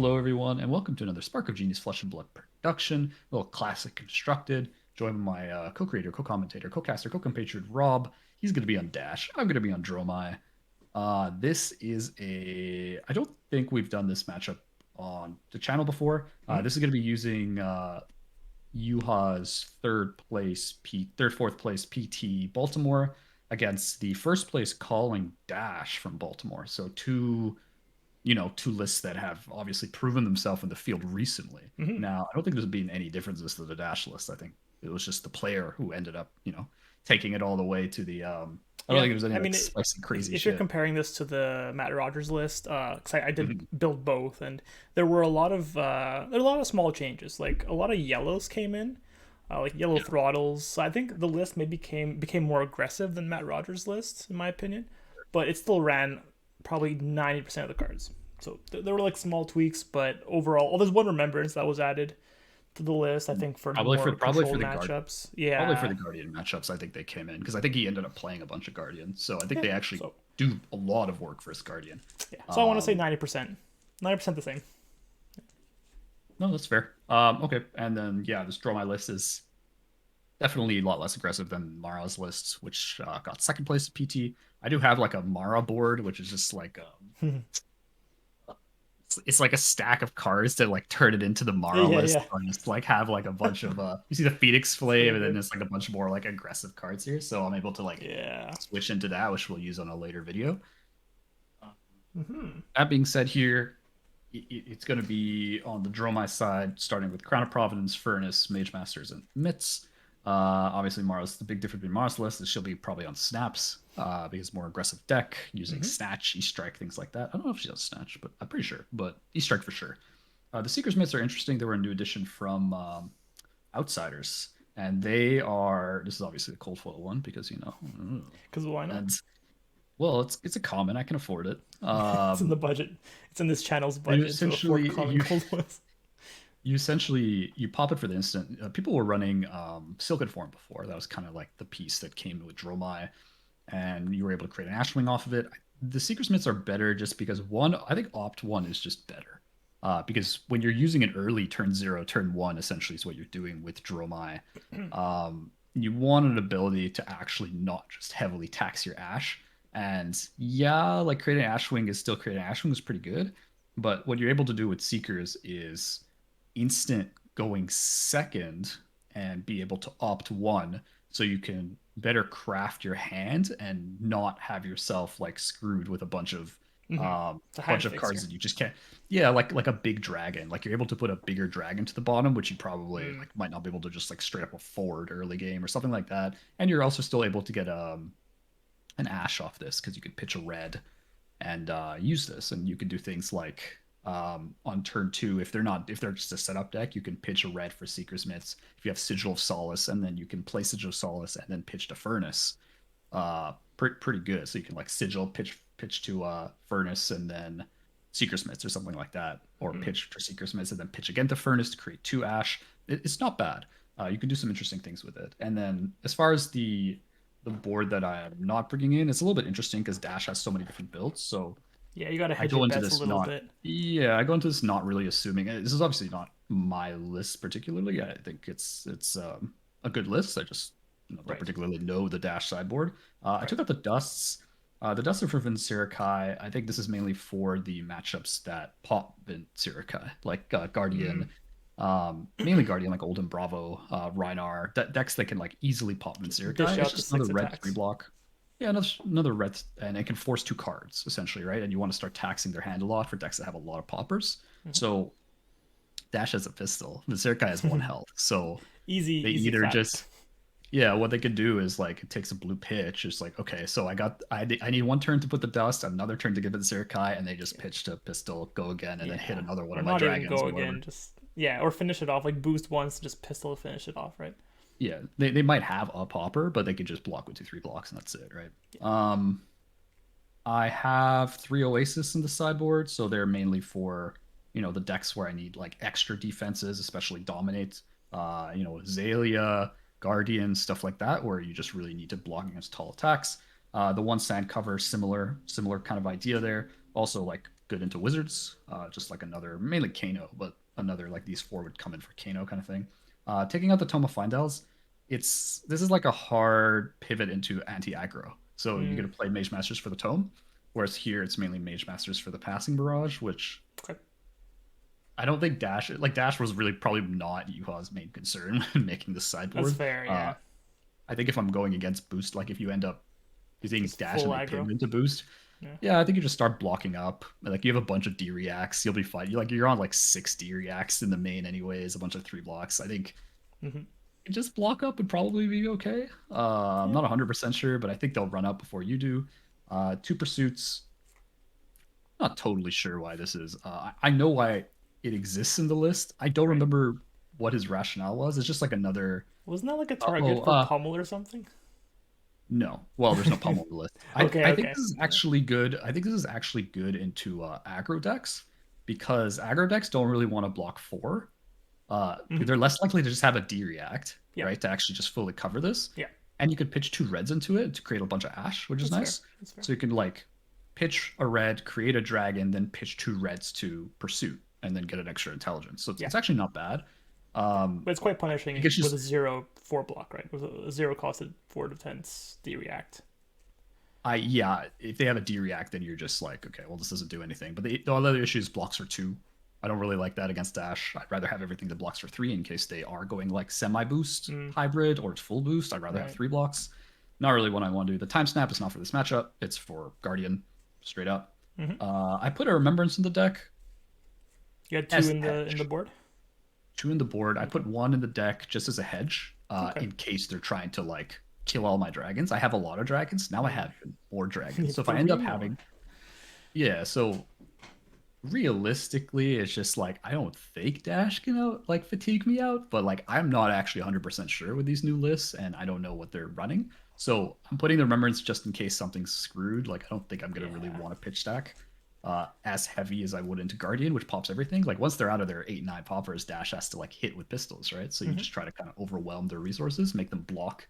Hello, everyone, and welcome to another Spark of Genius Flesh and Blood production, a little classic constructed. Joined by my co-creator, co-commentator, co-caster, co-compatriot Rob. He's going to be on Dash. I'm going to be on Dromai. This is I don't think we've done this matchup on the channel before. This is going to be using Yuha's fourth place PT Baltimore against the first place Calling Dash from Baltimore. So two lists that have obviously proven themselves in the field recently. Now, I don't think there's been any differences to the Dash list. I think it was just the player who ended up, taking it all the way to the. I don't think there's any spicy, crazy if shit. you're comparing this to the Matt Rogers list, because I did build both, and there were a lot of small changes. Like a lot of yellows came in, like yellow throttles. So I think the list maybe became more aggressive than Matt Rogers' list, in my opinion, but it still ran probably 90% of the cards. So there were like small tweaks, but overall, there's one remembrance that was added to the list. I think for Probably more controlled the matchups. Probably for Yeah, the Guardian matchups, I think they came in because I think he ended up playing a bunch of Guardian. So I think yeah. they actually So do a lot of work for Guardian. yeah, so I want to say 90%, 90% the same. No, that's fair. Okay, and then yeah, this draw my list is definitely a lot less aggressive than Mara's list, which got second place at PT. I do have like a Mara board, which is just like it's like a stack of cards to like turn it into the Mara Yeah, list. yeah. So I just like have like a bunch of you see the Phoenix Flame, and then there's like a bunch more like aggressive cards here. So I'm able to like Yeah. switch into that, which we'll use on a later video. Mm-hmm. That being said, here it's going to be on the Dromai side, starting with Crown of Providence, Furnace, Mage Masters, and Mitts. Obviously, Mara's the big difference between Mara's list is she'll be probably on Snaps because more aggressive deck using Snatch, E-Strike, things like that. I don't know if she does Snatch, but I'm pretty sure. But E-Strike for sure. The Seeker's Mitts are interesting. They were a new addition from Outsiders, and they are. This is obviously the cold foil one because Because why not? and well, it's a common. I can afford it. It's in the budget. It's in this channel's You budget to afford essentially common you cold ones. you pop it for the instant. People were running Silken Form before. That was kind of like the piece that came with Dromai, and you were able to create an Ashwing off of it. The Seeker's Mitts are better just because one, I think Opt one is just better. Because when you're using it early, turn 0, turn 1, essentially is what you're doing with Dromai. You want an ability to actually not just heavily tax your Ash. And yeah, like creating Ashwing is still creating Ashwing is pretty good. But what you're able to do with Seekers is instant going second and be able to opt one so you can better craft your hand and not have yourself like screwed with a It's a hand bunch of fixer. cards that you just can't. Yeah, like a big dragon. Like you're able to put a bigger dragon to the bottom, which you probably like might not be able to just like straight up afford early game or something like that. And you're also still able to get an ash off this because you could pitch a red and use this, and you can do things like on turn 2 if they're just a setup deck, you can pitch a red for Seeker's Myths. If you have Sigil of Solace, and then you can play Sigil of Solace and then pitch to Furnace, pretty good. So you can like Sigil pitch to Furnace and then Seeker's Myths or something like that, or pitch for Seeker's Myths and then pitch again to Furnace to create 2 Ash. It's not bad. You can do some interesting things with it. And then as far as the board that I am not bringing in, it's a little bit interesting because Dash has so many different builds. So Yeah, you got to I hedge go your into bets a this little not bit. yeah, I go into this not really assuming this is obviously not my list particularly. I think it's a good list. I just don't Right. particularly know the Dash sideboard. I Right. took out the dusts. The dusts are for Vincerikai. I think this is mainly for the matchups that pop Vincerikai, like Guardian, mainly Guardian, like Olden Bravo, Rhinar, decks that can like easily pop Just dish Vincerikai. It's out the just another six red 3 attacks. block. Yeah, another red, and it can force 2 cards essentially, right? And you want to start taxing their hand a lot for decks that have a lot of poppers. So Dash has a pistol. The Zerkai has 1 health, so Easy, they easy either clap. just yeah, what they could do is like it takes a blue pitch. It's like okay, so I need 1 turn to put the dust, another turn to give it Zerkai, and they just pitch to pistol, go again, and then hit Yeah. another one Or of my not even dragons go or whatever. again. Just yeah, or finish it off like boost once, just pistol to finish it off. Right. Yeah, they might have a popper, but they could just block with 2-3 blocks, and that's it, right? I have 3 Oasis in the sideboard, so they're mainly for the decks where I need like extra defenses, especially dominate. Azalea, Guardian, stuff like that, where you just really need to block against tall attacks. The 1 sand cover, similar kind of idea there. Also like good into wizards, just like another mainly Kano, but another like these four would come in for Kano kind of thing. Taking out the Tome of Findals, this is like a hard pivot into anti-aggro. So you're Mm, gonna play Mage Masters for the Tome, whereas here it's mainly Mage Masters for the Passing Barrage, which okay. I don't think Dash was really probably not Yuha's main concern when making this That's sideboard. fair. Yeah. I think if I'm going against boost, like if you end up using Just Dash full and they aggro. pivot into boost, Yeah. yeah, I think you just start blocking up. Like you have a bunch of D reacts, you'll be fine. You're on like 6 D reacts in the main anyways, a bunch of 3 blocks. I think Hmm. just block up would probably be okay. I'm Yeah. not 100% sure, but I think they'll run up before you do. Two pursuits. Not totally sure why this is. I know why it exists in the list. I don't Right. remember what his rationale was. It's just like another. Wasn't that like a Uh, target oh, for uh, pummel or something? no. Well, there's no pummel on the list. Okay. I think Okay. this is Yeah. actually good. I think this is actually good into aggro decks because aggro decks don't really want to block four. Hmm. They're less likely to just have a D react, Yeah. right? To actually just fully cover this. Yeah. And you could pitch 2 reds into it to create a bunch of ash, which is That's fair. nice. That's fair. So you can like pitch a red, create a dragon, then pitch 2 reds to pursuit, and then get an extra intelligence. So Yeah. it's actually not bad. Yeah. Um, But it's quite I think punishing it's with a just 0 4 block, right? With a zero costed 4 defense D react. yeah, if they have a D react, then you're just like, okay, well, this doesn't do anything. But the other issue is blocks for 2. I don't really like that against Dash. I'd rather have everything that blocks for 3 in case they are going like semi boost Mm, hybrid or it's full boost. I'd rather have right. 3 blocks. Not really what I want to do. The time snap is not for this matchup. It's for Guardian, straight up. Hmm. I put a Remembrance in the deck You had two as in the hedge. board. 2 in the board. I Okay. put 1 in the deck just as a hedge, Okay. in case they're trying to like kill all my dragons. I have a lot of dragons. Now I Mm. have more You dragons. need So if I end up 3 more. having, yeah, so realistically, it's just like I don't think Dash can like fatigue me out, but like I'm not actually 100% sure with these new lists, and I don't know what they're running. So I'm putting the Remembrance just in case something's screwed. Like I don't think I'm gonna really Yeah. want to pitch stack as heavy as I would into Guardian, which pops everything. Like once they're out of their 8-9 poppers, Dash has to like hit with pistols, right? So you Hmm. just try to kind of overwhelm their resources, make them block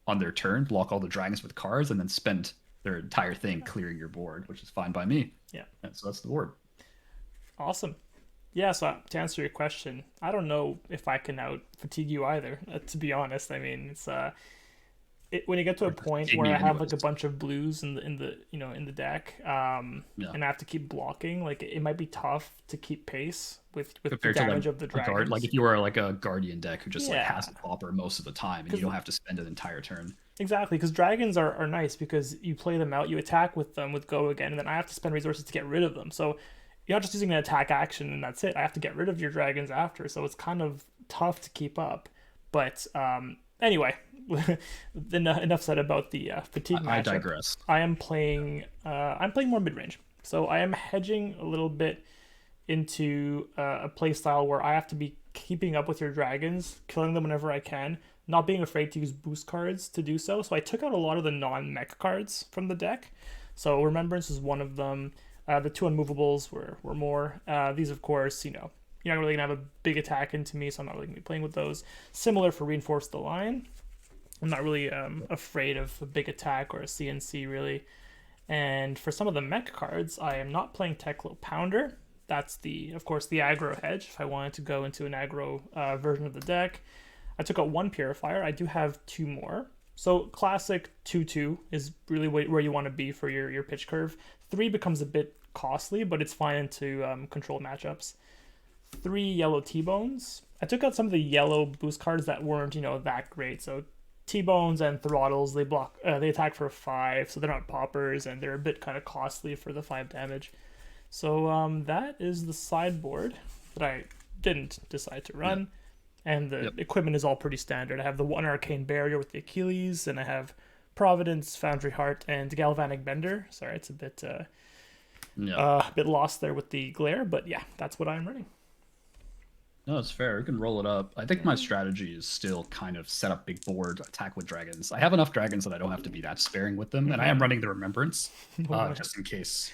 on their turn, block all the dragons with cards, and then spend their entire thing clearing your board, which is fine by me. Yeah. And so that's the board. Awesome. Yeah. So to answer your question, I don't know if I can out fatigue you either. To be honest, I mean, when you get to a Hard to point fatigue where me I have like anyways. a bunch of blues in the deck, Yeah. and I have to keep blocking, like it might be tough to keep pace with the Compared to like damage of the a guard, like dragons. if you were like a guardian deck who just like Yeah, has a popper most of the time and you because don't have to spend an entire turn. exactly, because dragons are nice because you play them out, you attack with them with go again, and then I have to spend resources to get rid of them. So you're not just using an attack action and that's it. I have to get rid of your dragons after, so it's kind of tough to keep up. But anyway, enough said about the fatigue I matchup. digress. I'm playing more mid range, so I am hedging a little bit into a play style where I have to be keeping up with your dragons, killing them whenever I can, not being afraid to use boost cards to do so. So I took out a lot of the non-mech cards from the deck. So Remembrance is one of them. The 2 unmovables were more. These, of course, you're not really gonna have a big attack into me, so I'm not really gonna be playing with those. Similar for Reinforce the Line. I'm not really afraid of a big attack or a CNC really. And for some of the mech cards, I am not playing Teklo Pounder. That's of course, the aggro hedge. If I wanted to go into an aggro version of the deck, I took out 1 Purifier. I do have 2 more. So classic 2/2 is really where you want to be for your pitch curve. 3 becomes a bit costly, but it's fine to control matchups. 3 yellow T-Bones. I took out some of the yellow boost cards that weren't, that great. So T-Bones and Throttles, they attack for 5, so they're not poppers, and they're a bit kind of costly for the 5 damage. So that is the sideboard that I didn't decide to Yep. run. And the Yep. equipment is all pretty standard. I have the 1 Arcane Barrier with the Achilles, and I have Providence, Foundry Heart, and Galvanic Bender. Sorry, it's Yeah. a bit lost there with the glare, but yeah, that's what I'm running. No, it's fair. We can roll it up. I think my Yeah. strategy is still kind of set up big board, attack with dragons. I have enough dragons that I don't have to be that sparing with them, and I am running the Remembrance, No, just in case.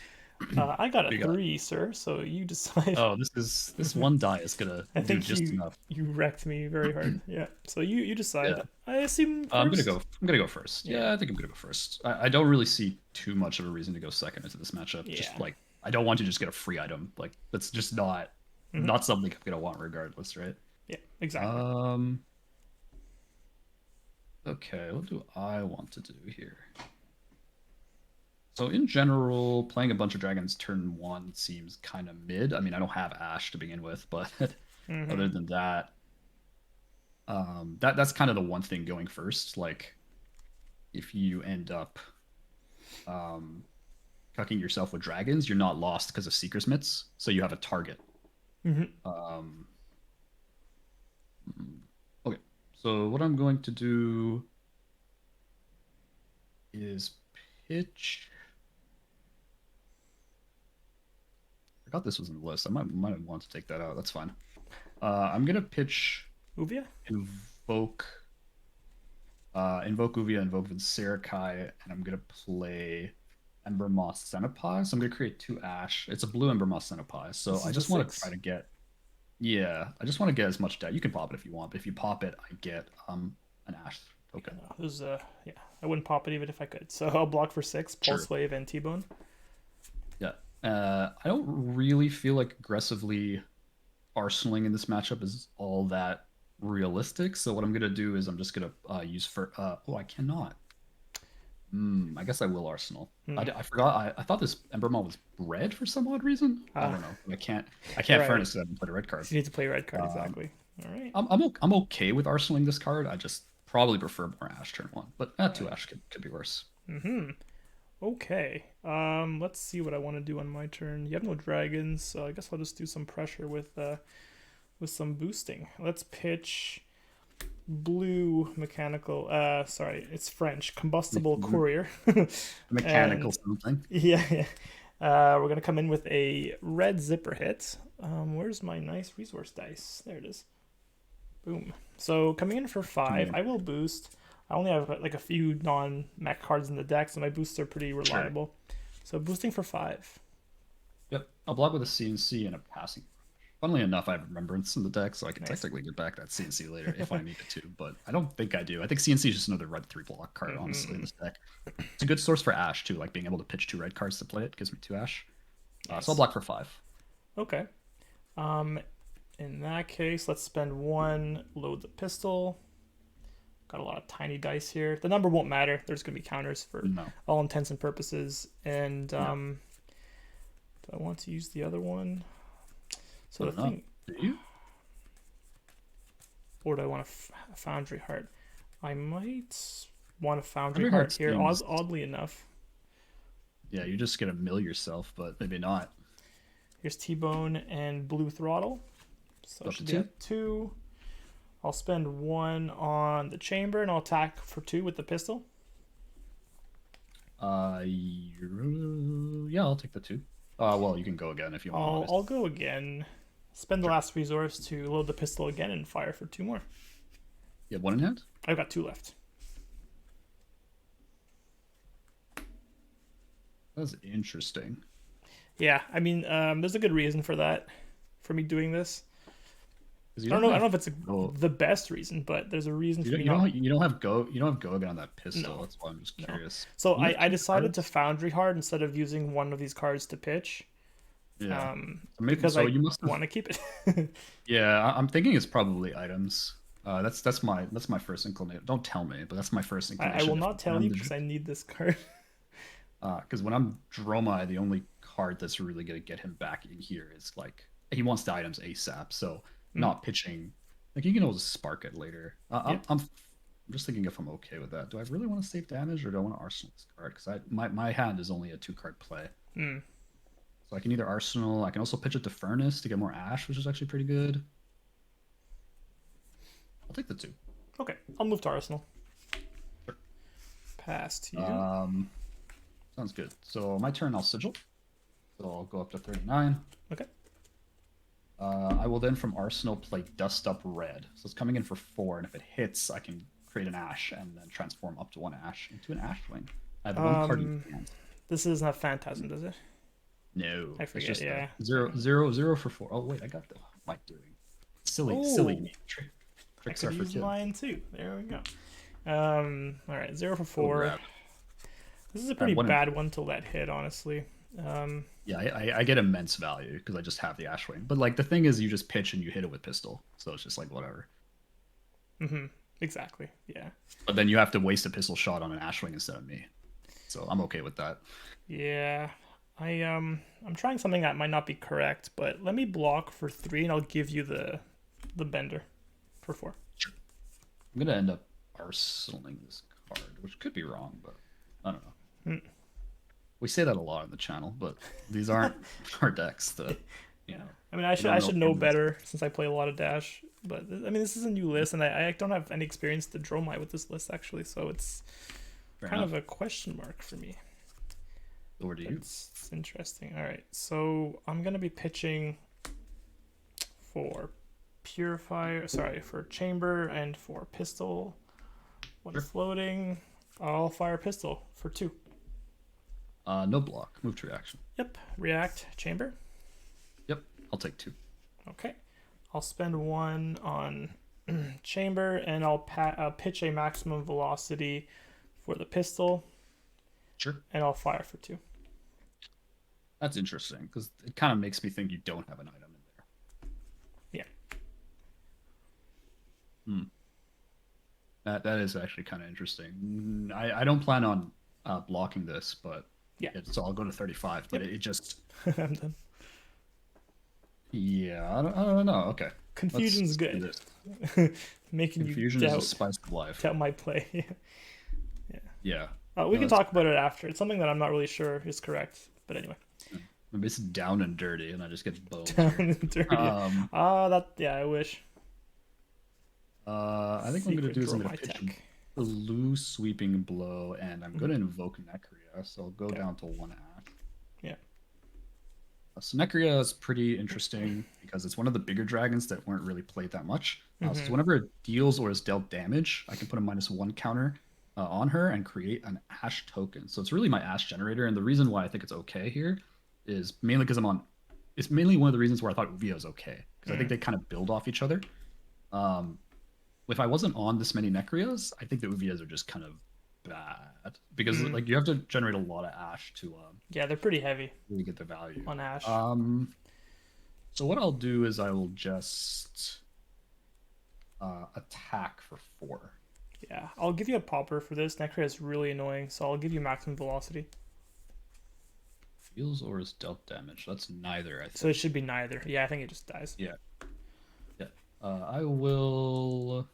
I got a We got. 3, sir. So you decide. Oh, this one die is gonna I do think just you enough. you wrecked me very hard. Yeah. So you decide. Yeah. I assume I'm gonna first. go. I'm gonna go first. Yeah. Yeah, I think I'm gonna go first. I don't really see too much of a reason to go second into this matchup. Just Yeah. like I don't want to just get a free item. Like that's just not something I'm gonna want regardless, right? Yeah, exactly. Um. Okay, what do I want to do here? So in general, playing a bunch of dragons turn one seems kind of mid. I mean, I don't have Ash to begin with, but other than that, that's kind of the one thing going first. Like, if you end up um, cucking yourself with dragons, you're not lost because of Seeker's Mitts, so you have a target. Um, okay, so what I'm going to do is pitch. I forgot this was in the list. I might want to take that out. That's fine. I'm gonna pitch Uvia? invoke invoke Uvia, invoke Vincerakai, and I'm gonna play Ember Moss Centipie. So I'm gonna create 2 Ash. It's a blue Ember Moss Centipie. So This I is just the want to 6. try to get I just want to get as much debt. You can pop it if you want, but if you pop it, I get an Ash token. No, this is yeah. I wouldn't pop it even if I could. So I'll block for 6, Pulse Sure. Wave, and T-Bone. Yeah. I don't really feel like aggressively arsenaling in this matchup is all that realistic. So what I'm gonna do is I'm just gonna use for oh I cannot. I guess I will Arsenal. I forgot. I thought this Embermaw was red for some odd reason. I don't know. I can't Right. furnace because I haven't played a red card. You need to play red card, exactly. All right. I'm okay with arsenaling this card. I just probably prefer more Ash turn one, but 2 Ash could be worse. Okay. Let's see what I want to do on my turn. You have no dragons, so I guess I'll just do some pressure with some boosting. Let's pitch blue mechanical. Sorry, it's French. Combustible courier. Mechanical And- something. Yeah. We're gonna come in with a red zipper hit. Where's my nice resource dice? There it is. Boom. So coming in for 5, I will boost. I only have like a few non-mech cards in the deck, so my boosts are pretty reliable. So boosting for 5. Yep. I'll block with a CNC and a passing. Funnily enough, I have Remembrance in the deck, so I can technically get back that CNC later if I need it to, but I don't think I do. I think CNC is just another red 3 block card, honestly, in this deck. It's a good source for Ash, too, like being able to pitch 2 red cards to play it gives me 2 Ash. So I'll block for 5. Okay. In that case, let's spend 1, load the pistol. Got a lot of tiny dice here. The number won't matter. There's going to be counters for all intents and purposes. And do I want to use the other one? So the thing, do you? or do I want a Foundry Heart? I might want a Foundry Heart here. Oddly enough. Yeah, you're just gonna mill yourself, but maybe not. Here's T-Bone and Blue Throttle. So I should be at 2. I'll spend 1 on the chamber and I'll attack for 2 with the pistol. Yeah, I'll take the 2. Well, you can go again if you want. I'll go again. Spend the last resource to load the pistol again and fire for 2 more. You have 1 in hand? I've got 2 left. That's interesting. Yeah, I mean, there's a good reason for that, for me doing this. I don't know if it's the best reason, but there's a reason for me not. You don't have go again on that pistol. No. That's why I'm just curious. So I decided to Foundry Hard instead of using one of these cards to pitch. Yeah. Because I want to keep it. Yeah, I'm thinking it's probably items. That's my first inclination. Don't tell me, but that's my first inclination. I will not tell you because I need this card. Because when I'm Dromai, the only card that's really gonna get him back in here is like he wants the items ASAP. So not pitching, like you can always spark it later. I'm just thinking if I'm okay with that. Do I really want to save damage or do I want to arsenal this card? Because my hand is only a 2-card play. So I can either Arsenal, I can also pitch it to Furnace to get more Ash, which is actually pretty good. I'll take the 2. Okay, I'll move to Arsenal. Sure. Pass to you. Sounds good. So my turn, I'll Sigil. So I'll go up to 39. Okay. I will then from Arsenal play Dust Up Red. So it's coming in for 4, and if it hits, I can create an Ash and then transform up to 1 Ash into an Ashwing. I have 1 card in hand. This is not Phantasm, does it? No, I forget. It's just 0 for 4. Oh wait, I got the. What am I doing? Silly tricks are for kids. Mine too. There we go. All right, 0 for 4. This is a pretty bad one till that hit, honestly. Yeah, I get immense value because I just have the Ashwing. But like the thing is, you just pitch and you hit it with pistol, so it's just like whatever. Mm-hmm. Exactly. Yeah. But then you have to waste a pistol shot on an Ashwing instead of me, so I'm okay with that. Yeah. I'm trying something that might not be correct, but let me block for 3 and I'll give you the bender for 4. Sure. I'm gonna end up arsenaling this card, which could be wrong, but I don't know. Mm. We say that a lot on the channel, but these aren't our decks that, Yeah. know, I mean, we don't I know should if know anyone's- better since I play a lot of Dash. But I mean, this is a new list, and I don't have any experience to Dromai with this list actually, so it's Fair kind enough. of a question mark for me. Over to you. It's interesting. All right, so I'm gonna be pitching for purifier, sorry, for chamber and for pistol. When Sure. floating, I'll fire pistol for 2. No block. Move to reaction. Yep, react chamber. Yep, I'll take 2. Okay, I'll spend 1 on chamber, and I'll pitch a maximum velocity for the pistol, Sure. and I'll fire for 2. That's interesting because it kind of makes me think you don't have an item in there. Yeah. Hmm. That is actually kind of interesting. I don't plan on blocking this, but Yeah. so I'll go to 35. But Yep. it just I'm done. yeah, I don't know. Okay, Confusion's Let's do good. this. Making Confusion you is a doubt, spice of life. doubt my play. Yeah, We No, can that's talk about it after. It's something that I'm not really sure is correct. But anyway. I'm basically down and dirty, and I just get boned. Down and dirty. Um, I wish. I think what I'm gonna Secret do is I'm draw gonna my pitch tech. a blue sweeping blow, and I'm gonna invoke Necria, so I'll go Okay. down to 1 ash. Yeah. So Necria is pretty interesting because it's one of the bigger dragons that weren't really played that much. So whenever it deals or is dealt damage, I can put a -1 counter on her and create an ash token. So it's really my ash generator, and the reason why I think it's okay here is mainly because it's mainly one of the reasons where I thought Uvia is okay because I think they kind of build off each other. If I wasn't on this many Necrias, I think the Uvias are just kind of bad because like you have to generate a lot of ash to Yeah, they're pretty heavy really get the value. on Ash. So what I'll do is I will just attack for 4. Yeah, I'll give you a popper for this. Necria is really annoying, so I'll give you maximum velocity. Deals or is dealt damage. That's neither, I think. So it should be neither. Yeah, I think it just dies. Yeah. Yeah. I will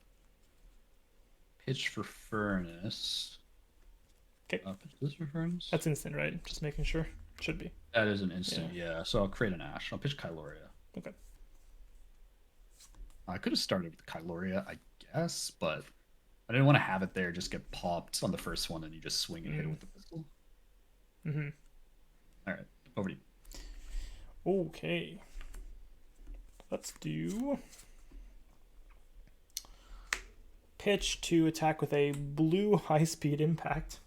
pitch for Furnace. Okay. Pitch this for Furnace? That's instant, right? Just making sure. Should be. That is an instant, yeah. So I'll create an Ash. I'll pitch Kyloria. Okay. I could have started with Kyloria, I guess, but I didn't want to have it there just get popped on the first one and you just swing and hit it with the pistol. Mm-hmm. All right, over to you. Okay. Let's do pitch to attack with a blue high-speed impact.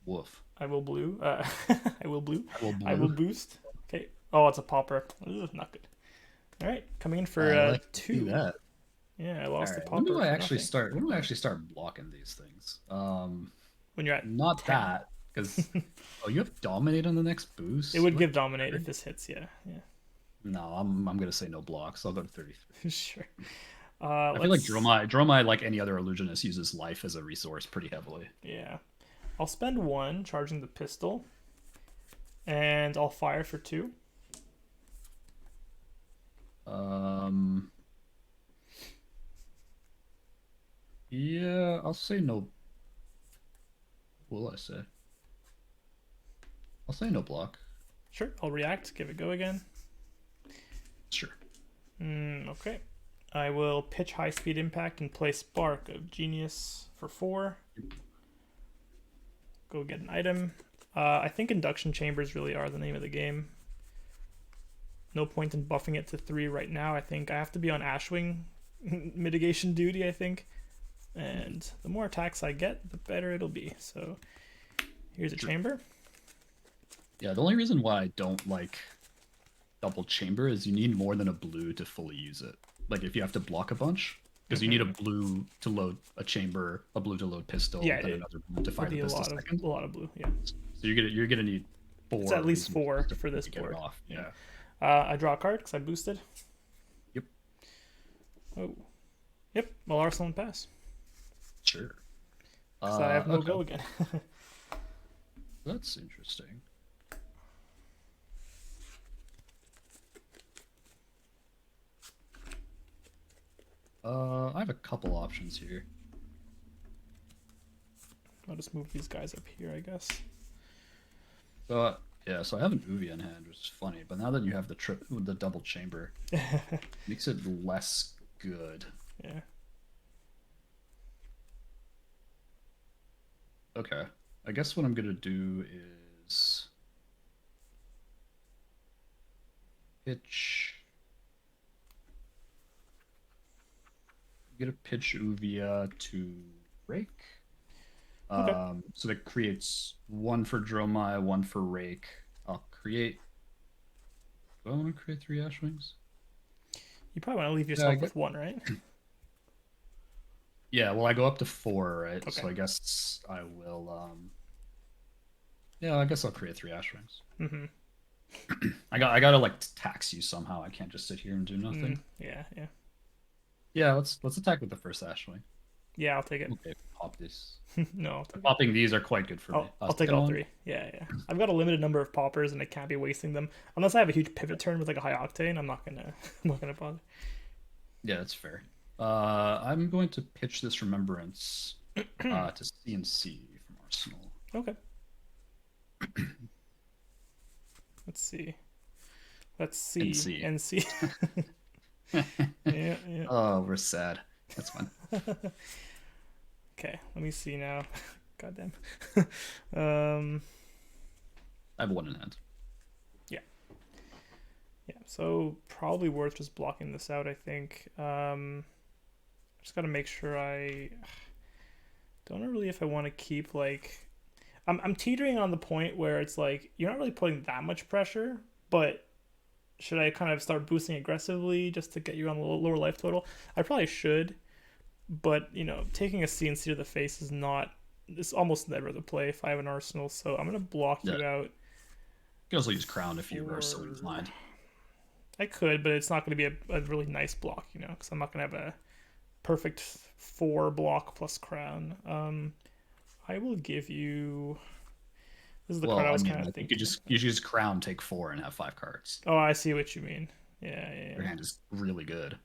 Woof. I will blue. I will blue. I will blue. I will boost. Okay. Oh, it's a popper. Ugh, not good. All right, coming in for I like to 2. see that. Yeah, I lost the Alright, popper. when do I for actually nothing. start? When do I actually start blocking these things? When you're at Not 10. that because oh, you have dominate on the next boost. It would What? give dominate if this hits. Yeah, No, I'm gonna say no blocks. I'll go to 33. yeah. Sure. I feel like Dromai, like any other illusionist, uses life as a resource pretty heavily. Yeah, I'll spend 1 charging the pistol, and I'll fire for 2. Yeah, I'll say no. What will I say? I'll say no block. Sure, I'll react. Give it go again. Sure. Okay. I will pitch high speed impact and play Spark of Genius for 4. Go get an item. I think induction chambers really are the name of the game. No point in buffing it to 3 right now. I think I have to be on Ashwing mitigation duty, I think. And the more attacks I get, the better it'll be. So here's a chamber. Yeah, the only reason why I don't like double chamber is you need more than a blue to fully use it. Like if you have to block a bunch, because you need a blue to load a chamber, a blue to load pistol, Yeah, then another blue to fire the A pistol second. lot of blue, yeah. So you're gonna need It's four at of least these 4 to for this get it board. off. Yeah. I draw a card because I boosted. Yep. Oh. Yep. Well, Arsenal and pass. Sure. Because I have no Okay. go again. That's interesting. I have a couple options here. I'll just move these guys up here, I guess. So yeah, so I have an Uvi in hand, which is funny. But now that you have the double chamber, makes it less good. Yeah. Okay, I guess what I'm gonna do is pitch. I'm gonna pitch Uvia to Rake. Okay. So that creates one for Dromai, one for Rake. I'll create. Do I want to create 3 Ashwings? You probably want to leave Yeah, I yourself get. with 1, right? Yeah, well, I go up to 4, right? Okay. So I guess I will. Yeah, I guess I'll create 3 Ashwings. Mm-hmm. I gotta like tax you somehow. I can't just sit here and do nothing. Yeah, yeah. Yeah, let's attack with the first Ashwing. Yeah, I'll take it. Okay, pop this. No, I'll take it. Popping these are quite good for me. I'll take Second all one? 3. Yeah, yeah. I've got a limited number of poppers, and I can't be wasting them unless I have a huge pivot turn with like a high octane. I'm not gonna, I'm not gonna bother. Yeah, that's fair. I'm going to pitch this Remembrance to CNC from Arsenal. Okay. Let's see. Let's see. NC. NC. Yeah, yeah. Oh, we're sad. That's fine. Okay, let me see now. Goddamn. I have 1 in hand. Yeah. So probably worth just blocking this out, I think. Just gotta make sure I don't know really if I want to keep like. I'm teetering on the point where it's like you're not really putting that much pressure, but should I kind of start boosting aggressively just to get you on the lower life total? I probably should, but taking a CNC to the face is not. It's almost never the play if I have an Arsenal, so I'm gonna block you out. You can also use Crown if you are so inclined. I could, but it's not going to be a really nice block, because I'm not going to have a perfect 4 block plus Crown. I will give you. This is the card I was kind of thinking. You use Crown, take 4, and have 5 cards. Oh, I see what you mean. Yeah. Your hand is really good.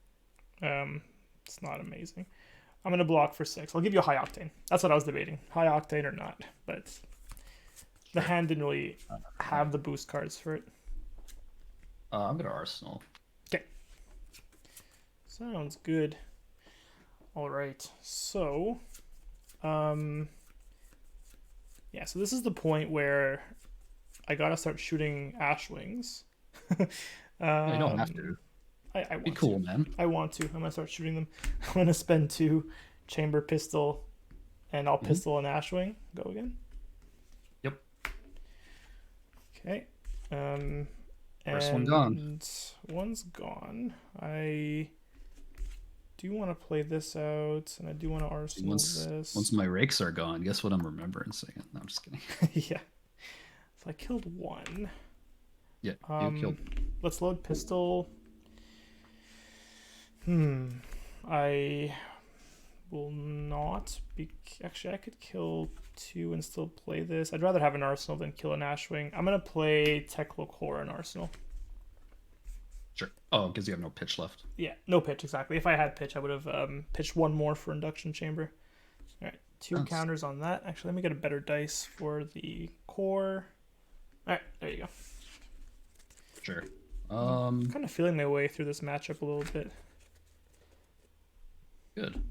It's not amazing. I'm going to block for 6. I'll give you a high octane. That's what I was debating. High octane or not, but the hand didn't really have the boost cards for it. I'm going to Arsenal. Okay. Sounds good. All right. So, so this is the point where I got to start shooting Ashwings. You don't have to. I want Be cool, to. man. I want to. I'm going to start shooting them. I'm going to spend 2 chamber pistol, and I'll pistol an Ashwing. Go again. Yep. Okay. First one gone. One's gone. I do want to play this out, and I do want to Arsenal this. Once my rakes are gone, guess what I'm remembering singing? No, I'm just kidding. Yeah. So I killed 1. Yeah, you killed. Let's load pistol. I will not be. Actually, I could kill 2 and still play this. I'd rather have an Arsenal than kill an Ashwing. I'm gonna play Techlocor and Arsenal. Sure. Oh, because you have no pitch left. Yeah, no pitch exactly. If I had pitch, I would have pitched 1 more for induction chamber. All right, 2 counters on that. Actually, let me get a better dice for the core. All right, there you go. Sure. I'm kind of feeling my way through this matchup a little bit. Good.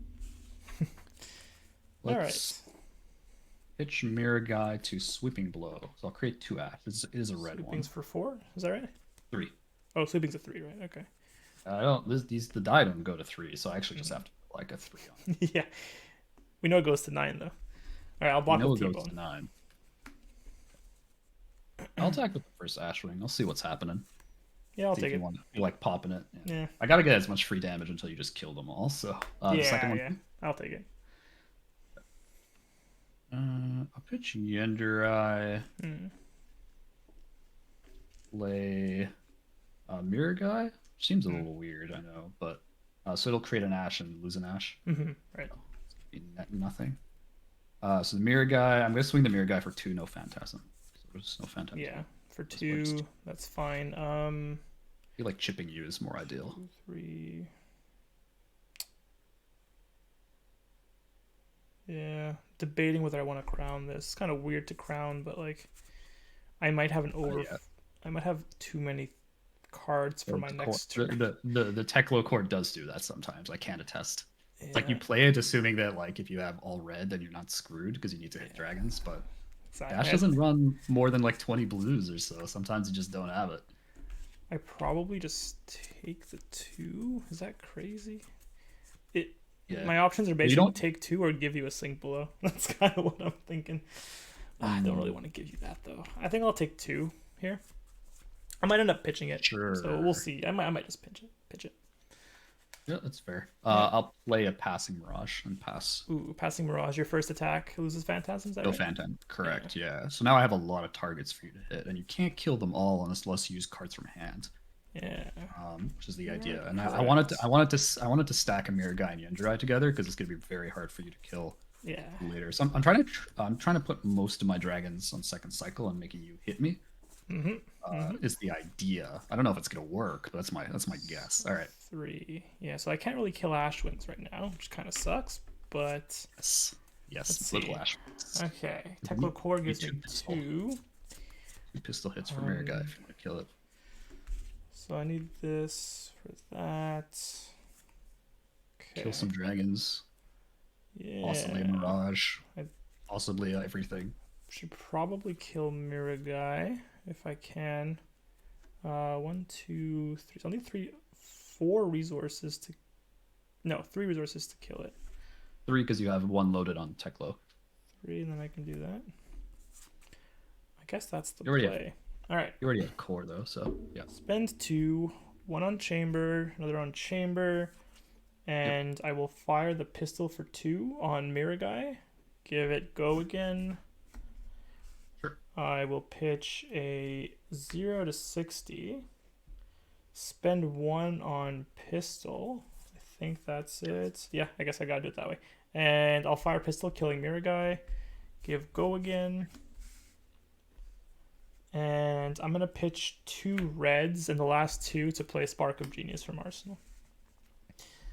All right. Pitch Mirror Guy to Sweeping Blow. So I'll create 2 ash. It is a red Sweeping's one. for 4. Is that right? 3. Oh, sweeping's a 3, right? Okay. I don't. The die don't go to 3, so I actually just have to put like a 3 on. Yeah. We know it goes to 9 though. All right, I'll block with it goes to 9. I'll attack with the first Ashwing. I'll see what's happening. Yeah, I'll take it. You like popping it. Yeah. I gotta get as much free damage until you just kill them all. So the second one. Yeah. I'll take it. I'll pitch Yenderai. play Mirror Guy. Seems a little weird, I know, but so it'll create an Ash and lose an Ash. Right. So it's gonna be nothing. So the Mirror Guy, I'm gonna swing the Mirror Guy for 2, no Phantasm. So there's no Phantasm. Yeah, for That's why just 2, that's fine. I feel like chipping you is more ideal. 2, 3. Yeah, debating whether I want to crown this. It's kind of weird to crown, but like I might have Yeah. I might have too many cards for my next turn. The Teklo court does do that sometimes. I can't attest. It's like you Yeah, play it assuming that like if you have all red, then you're not screwed because you need to hit dragons. But Dash exactly. doesn't run more than like 20 blues or so. Sometimes you just don't have it. I probably just take the 2. Is that crazy? It Yeah, My options are you basically don't. take 2 or give you a sink below. That's kind of what I'm thinking. I don't really want to give you that though. I think I'll take 2 here. I might end up pitching it, so we'll Sure. see. I might just pitch it. Yeah, that's fair. Yeah. I'll play a passing mirage and pass. Ooh, passing mirage. Your first attack loses phantasm. Is that No right? phantom. Yeah. Correct. Yeah. So now I have a lot of targets for you to hit, and you can't kill them all unless you use cards from hand. Yeah. Which is the You are idea. And correct. I wanted to stack a Mirror Guy and Yendrai together because it's gonna be very hard for you to kill Yeah. later. So I'm trying to put most of my dragons on second cycle and making you hit me. Is the idea. I don't know if it's gonna work, but that's my guess. All right. 3. Yeah. So I can't really kill Ashwings right now, which kind of sucks. But Yes. let's Yes. Little see. Ash. Okay. Teklo Core gives me Two pistol. 2. Two pistol hits for Mirror Guy if you want to kill it. So I need this for that. Okay. Kill some dragons. Possibly a Yeah. Mirage. I Possibly everything. should probably kill Mirror Guy if I can. 1, 2, 3. So I'll need 4 resources to. No, 3 resources to kill it. 3 because you have 1 loaded on Teklo. 3, and then I can do that. I guess that's the You already play. All right. You already have core though, so yeah. Spend 2, 1 on chamber, another on chamber, Yep. and I will fire the pistol for 2 on Mirror Guy. Give it go again. Sure. I will pitch a 0 to 60. Spend 1 on pistol. I think that's it. Yeah, I guess I gotta do it that way. And I'll fire pistol, killing Mirror Guy. Give go again. And I'm gonna pitch 2 reds and the last 2 to play Spark of Genius from Arsenal.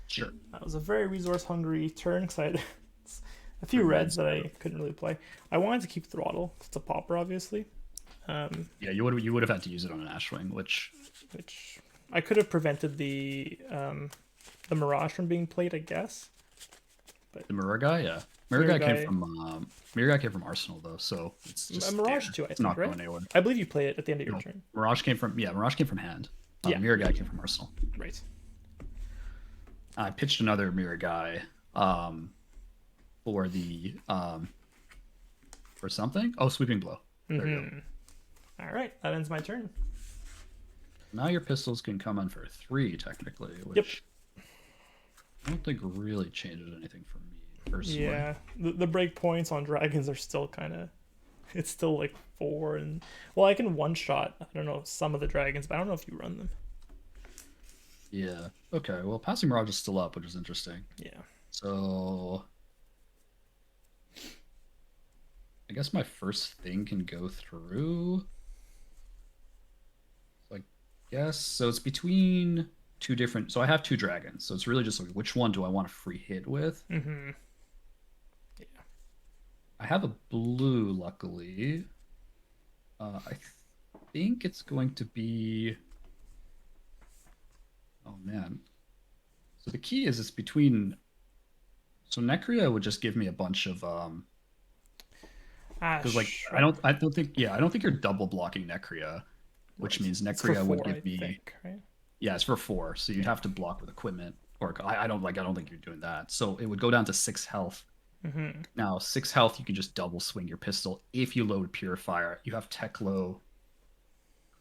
Sure. That was a very resource hungry turn because I had a few reds that I couldn't really play. I wanted to keep Throttle. It's a popper, obviously. Yeah, you would have had to use it on an Ashwing, which I could have prevented the Mirage from being played, I guess. the Mirror Guy, yeah. Mirror Guy came from Arsenal though, so it's just Mirage there. too, I It's think, not right? going anywhere. I believe you play it at the end of your No, turn. Mirage came from hand. Yeah. Mirror Guy came from Arsenal. Right. I pitched another Mirror Guy for the for something. Oh, Sweeping Blow. There you go. All right, that ends my turn. Now your pistols can come in for 3 technically, which I don't think really changes anything for me personally. Yeah, the break points on dragons are still kind of. It's still like 4 and well, I can one shot. I don't know some of the dragons, but I don't know if you run them. Yeah. Okay. Well, Passing Mirage is still up, which is interesting. Yeah. So I guess my first thing can go through. So I guess so. It's between 2 different. So I have 2 dragons. So it's really just like which one do I want a free hit with? Yeah. I have a blue, luckily. I think it's going to be. Oh man. So the key is it's between. So Necria would just give me a bunch of because like I don't think you're double blocking Necria, which means It's for Necria would 4, give me. I think, right? Yeah, it's for 4, so you'd have to block with equipment. Or I don't think you're doing that. So it would go down to 6 health. Now 6 health, you can just double swing your pistol if you load Purifier. You have Teklo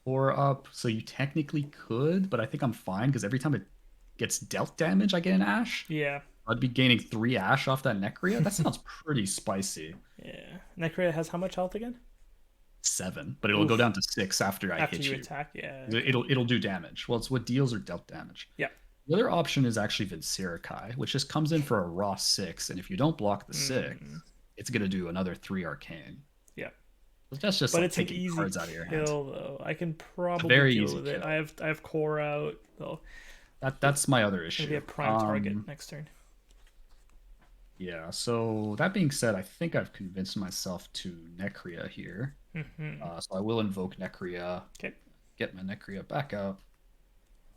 core up, so you technically could, but I think I'm fine because every time it gets dealt damage, I get an Ash. Yeah. I'd be gaining 3 Ash off that Necria. That sounds pretty spicy. Yeah. Necria has how much health again? 7, but it'll go Oof. down to 6 after I After hit you you. attack, yeah. Okay. It'll do damage. Well, it's what deals or dealt damage. Yeah. The other option is actually Vincerikai, which just comes in for a raw 6, and if you don't block the 6, Mm, it's gonna do another 3 arcane. yeah. So that's just But like it's an taking easy cards out of your hand. kill though. I can It's a probably very deal easy with it. kill. I have core out though. That's my other It's gonna be a issue. prime target next turn. Yeah, so that being said, I think I've convinced myself to Necria here. So I will invoke Necria, Okay. get my Necria back out.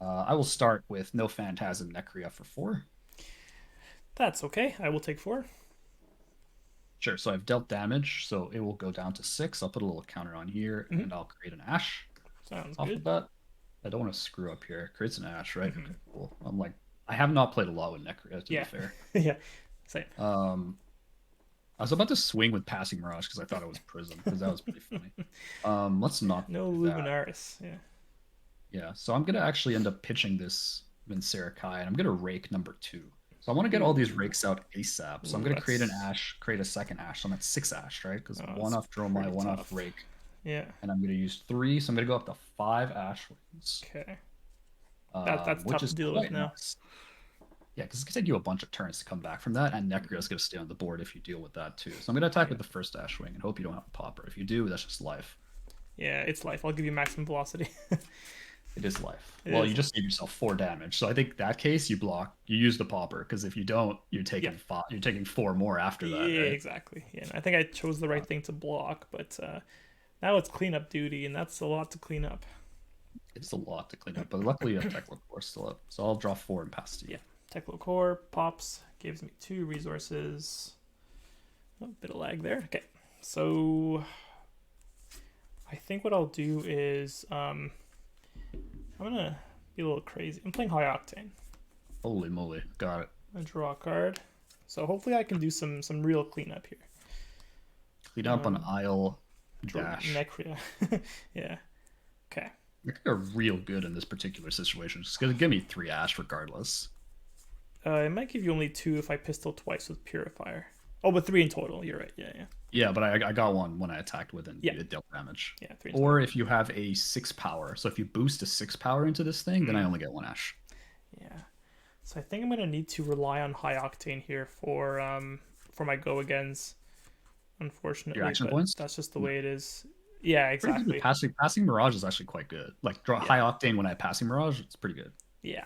I will start with no Phantasm Necria for 4. That's okay. I will take 4. Sure, so I've dealt damage, so it will go down to 6. I'll put a little counter on here, and I'll create an Ash. Sounds Off good. of that, I don't want to screw up here. Creates an Ash, right? Okay, cool. I'm like, I have not played a lot with Necria, to be fair. Yeah. Same. I was about to swing with Passing Mirage because I thought it was Prism, because that was pretty funny. Let's not No do that. Luminaris. Yeah. Yeah, so I'm gonna actually end up pitching this Vincerikai, and I'm gonna rake number 2. So I want to get all these rakes out ASAP. So I'm gonna create an Ash, create a second Ash. So I'm at 6 Ash, right? Because 1 off Dromai, 1 off Rake. Yeah. And I'm gonna use 3, so I'm gonna go up to 5 Ash wings. Okay. That's tough to deal with now. Nice. Yeah, because it's gonna take you a bunch of turns to come back from that, and Necria is gonna stay on the board if you deal with that too. So I'm gonna attack with the first Ash wing and hope you don't have a popper. If you do, that's just life. Yeah, it's life. I'll give you maximum velocity. It is life. You just gave yourself 4 damage. So I think that case you block, you use the popper, because if you don't, you're taking 5, you're taking 4 more after that. Yeah, right? exactly. Yeah, and I think I chose the right thing to block, but now it's cleanup duty, and that's a lot to clean up. It's a lot to clean up, but luckily you have Techlo Core still up. So I'll draw 4 and pass to you. Yeah, Techlo Core pops, gives me 2 resources. Oh, bit of lag there. Okay, so I think what I'll do is I'm gonna be a little crazy. I'm playing High Octane. Holy moly, got it. I draw a card, so hopefully I can do some real cleanup here. Clean up on Isle Dash. Necria. Yeah. Okay. They're real good in this particular situation. It's gonna give me 3 Ash regardless. It might give you only 2 if I pistol twice with Purifier. Oh, but 3 in total. You're right. Yeah. Yeah, but I got 1 when I attacked with and it dealt damage. Yeah, 3 or if you have a 6 power. So if you boost a 6 power into this thing, then I only get 1 Ash. Yeah. So I think I'm gonna need to rely on High Octane here for my go agains. Unfortunately, Your action points? That's just the way it is. Yeah, exactly. Passing Mirage is actually quite good. Like draw High Octane when I have Passing Mirage, it's pretty good. Yeah,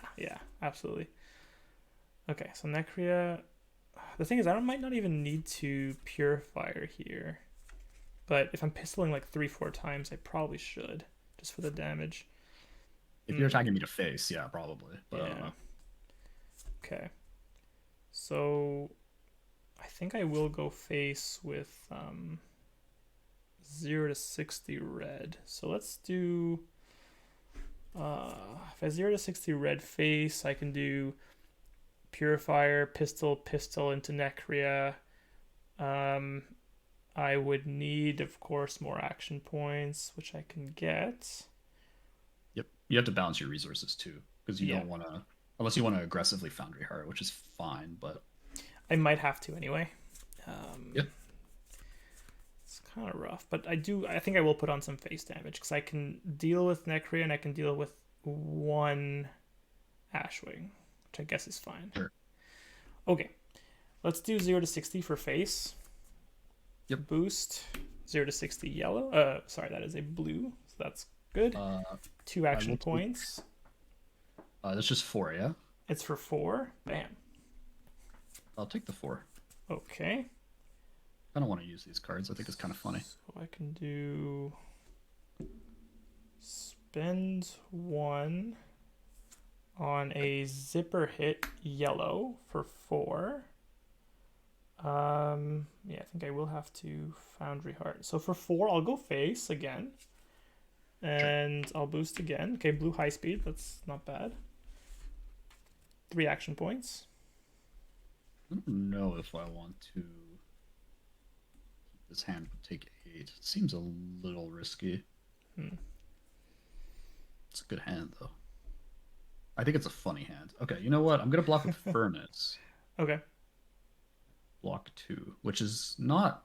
absolutely. Okay, so Necria. The thing is, I might not even need to Purifier here. But if I'm pistoling like 3-4 times, I probably should, just for the damage. If you're attacking me to face, yeah, probably. But I don't know. Okay. So I think I will go face with 0 to 60 red. So let's do if I 0 to 60 red face, I can do Purifier, pistol into Necria. I would need, of course, more action points, which I can get. Yep, you have to balance your resources too, because you don't want to, unless you want to aggressively Foundry Heart, which is fine, but I might have to anyway. Yep. It's kind of rough, but I think I will put on some face damage because I can deal with Necria and I can deal with 1 Ashwing, which I guess is fine. Sure. Okay, let's do 0 to 60 for face. Yep. Boost 0 to 60 yellow. Sorry, that is a blue, so that's good. 2 action points. That's just 4, yeah. It's for 4. Bam. I'll take the 4. Okay. I don't want to use these cards. I think it's kind of funny. So I can do spend 1 on a zipper hit yellow for 4. Yeah, I think I will have to Foundry Heart. So for 4, I'll go face again. And I'll boost again. Okay, blue high speed. That's not bad. 3 action points. I don't know if I want to. This hand would take 8. It seems a little risky. It's a good hand, though. I think it's a funny hand. Okay, you know what? I'm going to block with Furnace. Okay. Block 2, which is not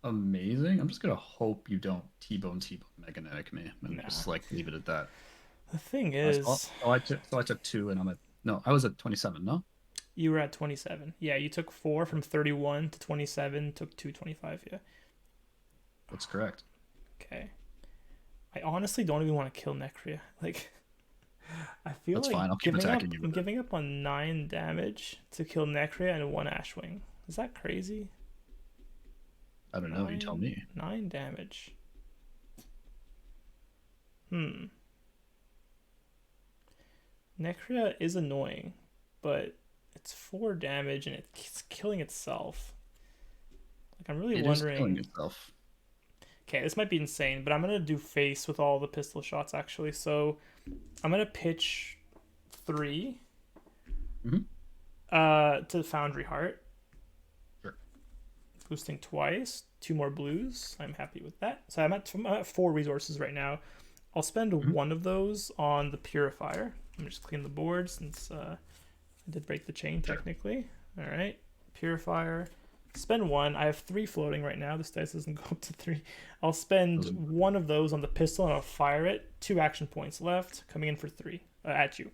amazing. I'm just gonna hope you don't T-bone Meganetic me and Nah. just like leave it at that. The thing So, is, so I took two, and I'm at no, I was at 27. No, you were at 27. Yeah, you took 4 from 31 to 27, took 225. Yeah. that's correct. Okay. I honestly don't even want to kill Necria. Like, I feel That's like fine. I'll keep giving up attacking you with it. giving up on 9 damage to kill Necria and 1 Ashwing. Is that crazy? I don't know. You tell me. 9 damage. Hmm. Necria is annoying, but it's 4 damage and it's killing itself. Like, I'm really It is killing wondering. itself. Okay, this might be insane, but I'm gonna do face with all the pistol shots actually. So I'm gonna pitch 3 Hmm. to Foundry Heart, Sure. boosting twice, 2 more blues. I'm happy with that. So I'm at 4 resources right now. I'll spend Hmm. one of those on the Purifier. Let me just clean the board since I did break the chain Sure. technically. All right, Purifier. Spend 1. I have 3 floating right now. This dice doesn't go up to 3. I'll spend Those- 1 of those on the pistol and I'll fire it. 2 action points left, coming in for 3 at you.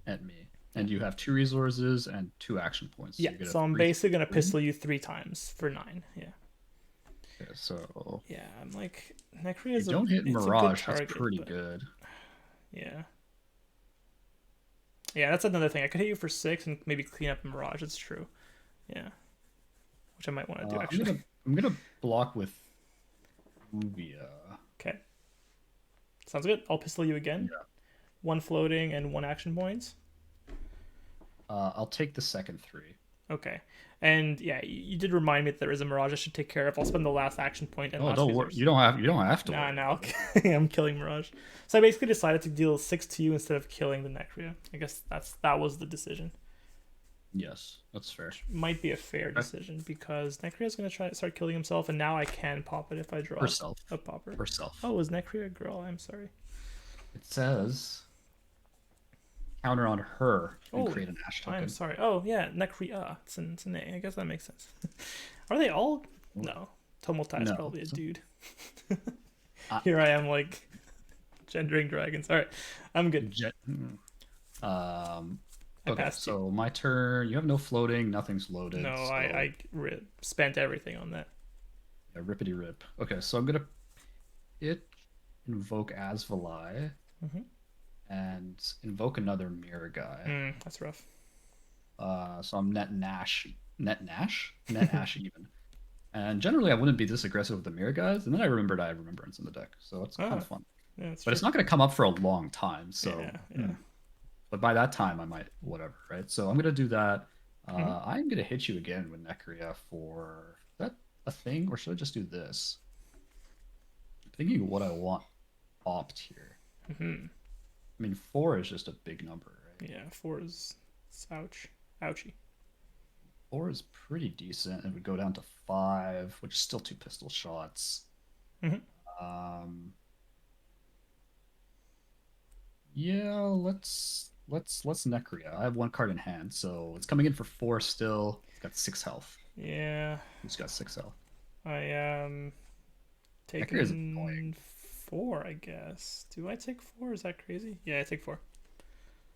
At me. And you have 2 resources and 2 action points. Yeah, you're gonna so have I'm 3 basically gonna three. pistol you 3 times for 9. Yeah, Okay, so yeah. I'm like Necria you is don't hit it's a good Mirage. target, That's pretty but good. yeah, yeah. That's another thing. I could hit you for 6 and maybe clean up Mirage. It's true. Yeah, which I might want to do actually. I'm gonna block with Uvia. Okay, sounds good. I'll pistol you again. Yeah. 1 floating and 1 action points. I'll take the second 3. Okay. And yeah, you did remind me that there is a Mirage I should take care of. I'll spend the last action point and Oh, last don't worry. resource. You don't have to Nah, worry. no, I'm killing Mirage. So I basically decided to deal 6 to you instead of killing the Necria. I guess that was the decision. Yes, that's fair. Might be a fair decision because Necria is going to try to start killing himself, and now I can pop it if I draw Herself. a popper. Herself. Oh, is Necria a girl? I'm sorry. It says counter on her and Oh, create an ash token. I'm sorry. Oh, yeah, Necria. It's an A. I guess that makes sense. Are they all? No. Tomotai is No. probably a dude. Uh, Here I am, like, gendering dragons. All right. I'm good. I Okay, passed you. so my turn. You have no floating. Nothing's loaded. No, so, I spent everything on that. yeah, rippity rip. Okay, so I'm gonna invoke Asvalai Mhm. and invoke another mirror guy. That's rough. So I'm net Nash, net Ash even. And generally, I wouldn't be this aggressive with the mirror guys. And then I remembered I have Remembrance in the deck, so it's kind of fun. Yeah, that's But it's true. not going to come up for a long time. So, Yeah. but by that time, I might whatever, right? So I'm going to do that. Mhm. I'm going to hit you again with Necria for is that a thing, or should I just do this? I'm thinking what I want opt here. Mhm. I mean, 4 is just a big number, right? Yeah, 4 is ouchie. 4 is pretty decent. It would go down to 5, which is still 2 pistol shots. Mhm. Yeah, let's Necria. I have 1 card in hand, so it's coming in for 4 still. It's got 6 health. Yeah, It's got 6 health. I Necria is annoying. taking 4, I guess. Do I take 4? Is that crazy? Yeah, I take 4.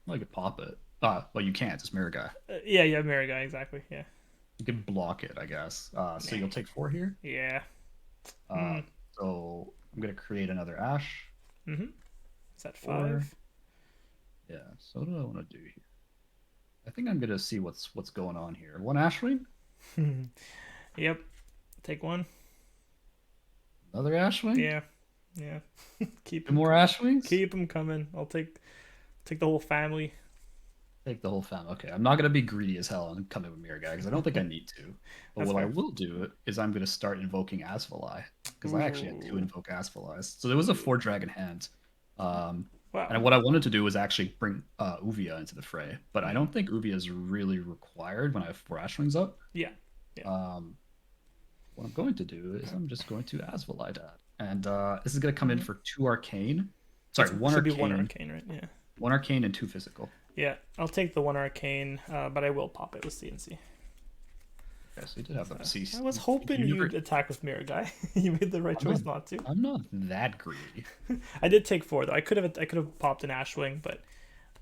Well, you could pop it. Well, you can't. It's mirror guy. Yeah, Mary guy, exactly. Yeah. You can block it, I guess. So you'll take 4 here. Yeah. So I'm gonna create another ash. Mhm. Is that 4. 5? Yeah. So what do I want to do here? I think I'm gonna see what's going on here. 1 Ashwing, Yep. Take 1. another Ashwing, Yeah. Yeah. Keep 2 more Ashwings. Keep them coming. I'll take the whole family. Take the whole fam. Okay, I'm not gonna be greedy as hell and come in with mirror guy because I don't think I need to. But That's what I fair. will do is I'm gonna start invoking Asvalai because I actually had 2 Ooh. invoke Asvalais. So there was a 4 dragon hand. Wow. And what I wanted to do was actually bring Uvia into the fray, but I don't think Uvia is really required when I have 4 Ashwings up. Yeah. What I'm going to do is I'm just going to Asvalai that, and this is going to come in for 2 arcane. Sorry, It 1 should arcane, be 1 arcane, right? Yeah. 1 arcane and 2 physical. Yeah. I'll take the 1 arcane, but I will pop it with CNC. Okay, so you did have the CC. I was hoping you'd attack with Mirror Guy. You made the right choice not to. I'm not that greedy. I did take 4 though. I could have popped an Ashwing, but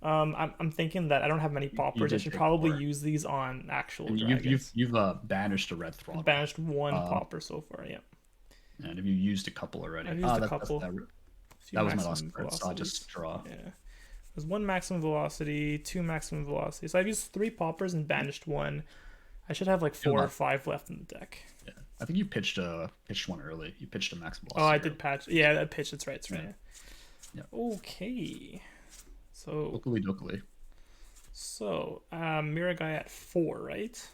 I'm thinking that I don't have many poppers. I should probably use these on actual and dragons. You've banished a red throttle. Banished 1 popper so far. Yeah. And have you used a couple already? I've used a couple. That was my last card, so I just draw. Yeah. There's 1 maximum velocity, 2 maximum velocity. So I've used 3 poppers and banished 1. I should have like 4 or 5 left in the deck. Yeah, I think you pitched one early. You pitched a maximum velocity. Oh, I did patch. Yeah, that pitch. That's right. That's right. Yeah. Okay. So. Dokily. So, Mirror Guy at 4, right?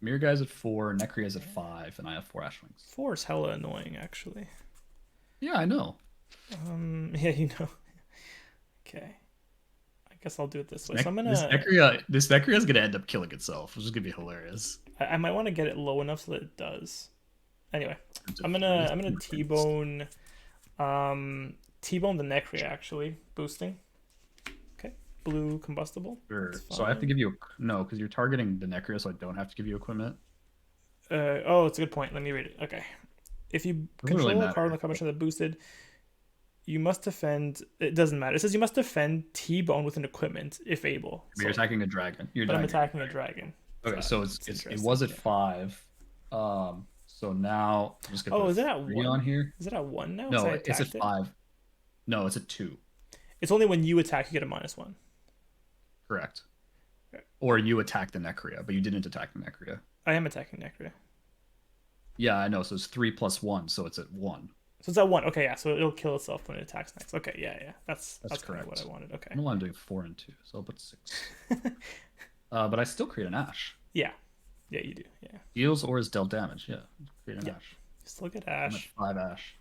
Mirror Guy's at 4, Nekria's at 5, and I have 4 Ashwings. 4 is hella annoying, actually. Yeah, I know. Yeah, you know. Okay. I guess I'll do it this way. So I'm gonna. This Nekria is gonna end up killing itself, which is gonna be hilarious. I might want to get it low enough so that it does. Anyway, I'm gonna T-bone, T-bone the Nekria actually, boosting. Okay, blue combustible. Sure. So I have to give you no, because you're targeting the Nekria, so I don't have to give you equipment. Oh, it's a good point. Let me read it. Okay, if you control a card in the combination that boosted, you must defend. It doesn't matter. It says you must defend T-bone with an equipment if able. You're attacking a dragon. I'm attacking a dragon. Okay, so it was at 5. So now I'm just gonna is it at 1 on here? Is it at 1 now? No, it's at 5. No, it's at 2. It's only when you attack you get a -1. Correct. Okay. Or you attack the Nekria, but you didn't attack the Nekria. I am attacking Nekria. Yeah, I know. So it's 3 + 1, so it's at 1. So it's at 1. Okay, yeah. So it'll kill itself when it attacks next. Okay, yeah. That's correct. What I wanted. Okay. I don't know why I'm doing 4 and 2, so I'll put 6. But I still create an Ash. Yeah. Yeah, you do. Yeah. Deals or is dealt damage. Yeah. Create an Ash. Still get Ash. 5 Ash.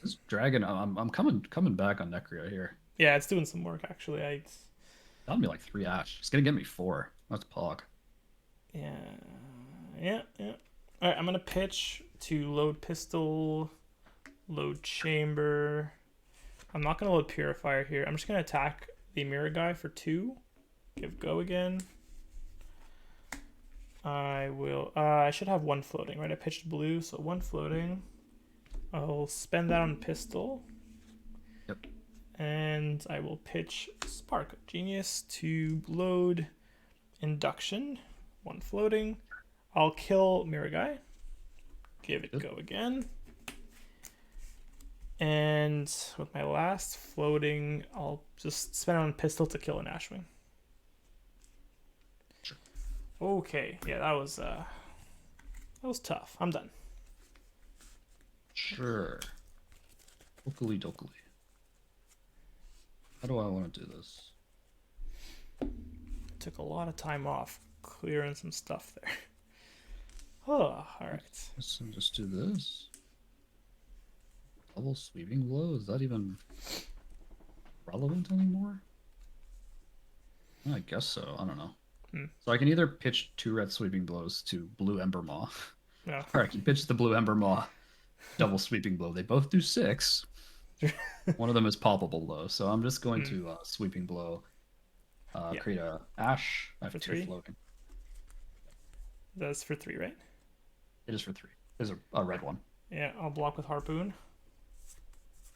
This dragon, I'm coming back on Nekria here. Yeah, it's doing some work actually. That'll be like 3 Ash. It's gonna get me 4. That's Pog. Yeah. All right, I'm gonna pitch to load pistol, load chamber. I'm not gonna load purifier here. I'm just gonna attack the Mirror Guy for 2. Give go again. I will. I should have 1 floating, right? I pitched blue, so 1 floating. I'll spend that on pistol. Yep. And I will pitch Spark Genius to load induction. 1 floating. I'll kill Mirror Guy. Give it go again. And with my last floating, I'll just spend it on pistol to kill an Ashwing. Sure. Okay, yeah, that was tough. I'm done. Sure. Dokily. How do I want to do this? Took a lot of time off clearing some stuff there. Oh, all right. Let's just do this. Double sweeping blow? Is that even relevant anymore? I guess so. I don't know. So I can either pitch 2 red sweeping blows to blue Ember Maw. Yeah. Or I can pitch the blue Ember Maw double sweeping blow. They both do 6. One of them is poppable though, so I'm just going to sweeping blow. Create a Ash. I have 2 floating. That's for 3, right? It is for 3. There's a red one. Yeah, I'll block with Harpoon.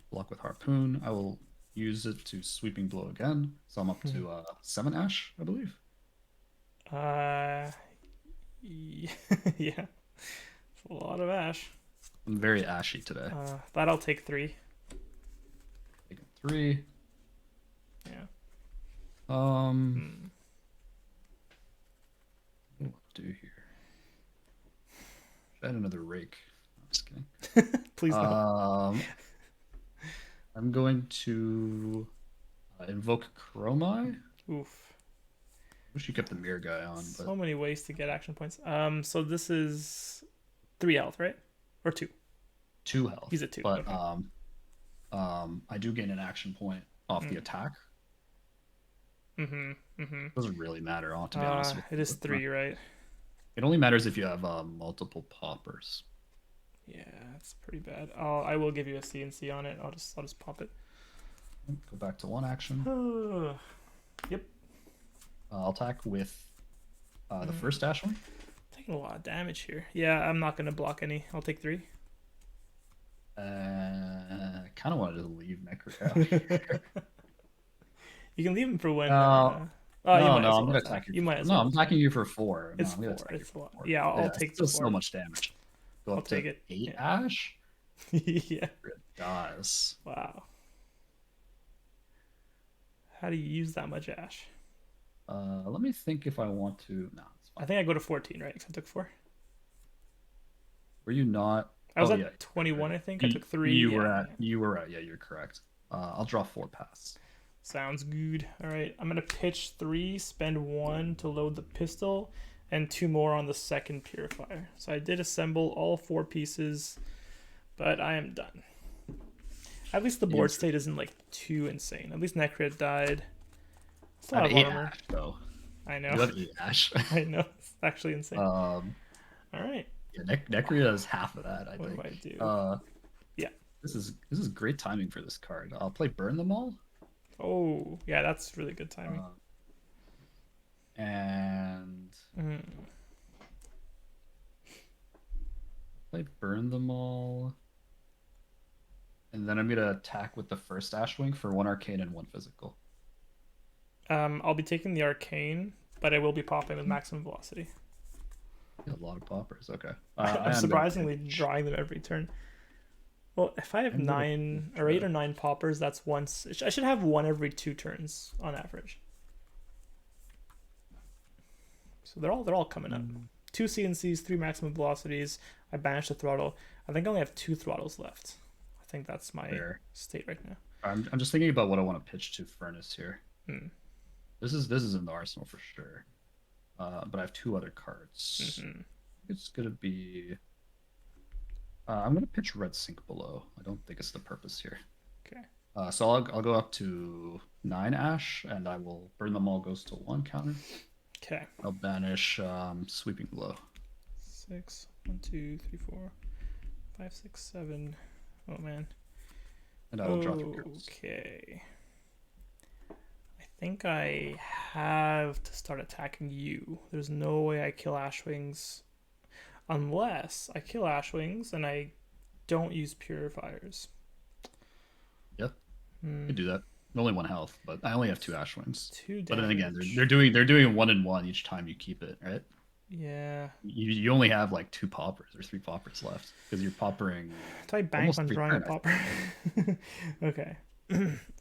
Block with Harpoon. I will use it to sweeping blow again. So I'm up to 7 Ash, I believe. Yeah. It's a lot of Ash. I'm very ashy today. That I'll take 3. Taking 3. Yeah. What do I do here? Should I add another rake? I'm just kidding. Please don't. I'm going to invoke Dromai. Oof. Wish you kept the Mirror Guy on. But... So many ways to get action points. So this is 3 health, right? Or 2? 2 health. He's at 2. But okay. I do gain an action point off the attack. Doesn't really matter, to be honest. It is 3, right? It only matters if you have multiple poppers. Yeah, that's pretty bad. I will give you a CNC on it. I'll just pop it. Go back to 1 action. Yep. I'll attack with the first Ashwing. I think taking a lot of damage here. Yeah, I'm not gonna block any. I'll take 3. Kind of wanted to leave Necro. You can leave him for when. No, Oh, you no, might no. as I'm well gonna attack. attack you You for might four. as No, well I'm attack. attacking you for 4. No, It's I'm gonna 4. attack you It's a for lot. 4. Yeah, I'll Yeah, take the still so 4. much damage. Go I'll up to take it. 8 Yeah. Ash. Yeah. It dies. Wow. How do you use that much ash? Let me think if I want to. No, it's I fine. think I go to 14, right? Because I took 4. Were you not? I was Oh yeah, at 21, I think. I you, took 3. you Yeah, were at. yeah. You were at. Yeah, you're correct. I'll draw 4 pass. Sounds good. All right, I'm gonna pitch 3, spend 1 to load the pistol, and 2 more on the second purifier. So I did assemble all 4 pieces, but I am done. At least the board state isn't like too insane. At least Necrit died. It's a I lot have of 8 armor. Ash though. I You know. have 8 Ash. I know. It's actually insane. All right. Yeah, Necria is half of that, I What think. do I do? Yeah. This is great timing for this card. I'll play Burn Them All. Oh, yeah, that's really good timing. And play Burn Them All. And then I'm gonna attack with the first Ashwing for 1 arcane and 1 physical. I'll be taking the arcane, but I will be popping with maximum velocity. A lot of poppers. Okay. I'm surprisingly drawing them every turn. Well, if I have 9 or 8 or 9 poppers, that's once. I should have 1 every 2 turns on average. So they're all coming up. 2 CNCs, 3 maximum velocities. I banished the throttle. I think I only have 2 throttles left. I think that's my state right now. I'm just thinking about what I want to pitch to Furnace here. Hmm. This is in the arsenal for sure. But I have 2 other cards. It's gonna be. I'm gonna pitch Red Sink Below. I don't think it's the purpose here. Okay. So I'll go up to 9 Ash, and I will Burn Them All goes to 1 counter. Okay. I'll banish Sweeping Blow. 6, 1, 2, 3, 4, 5, 6, 7. Oh man. And I will draw 3 cards. Okay. I think I have to start attacking you. There's no way I kill Ashwings unless I kill Ashwings and I don't use purifiers. Yep. You can do that. Only 1 health, but I only have 2 Ashwings. 2 damage. But then again, they're doing 1 and 1 each time you keep it, right? Yeah. You only have like 2 poppers or 3 poppers left because you're poppering. Do I bank on drawing a popper? Okay.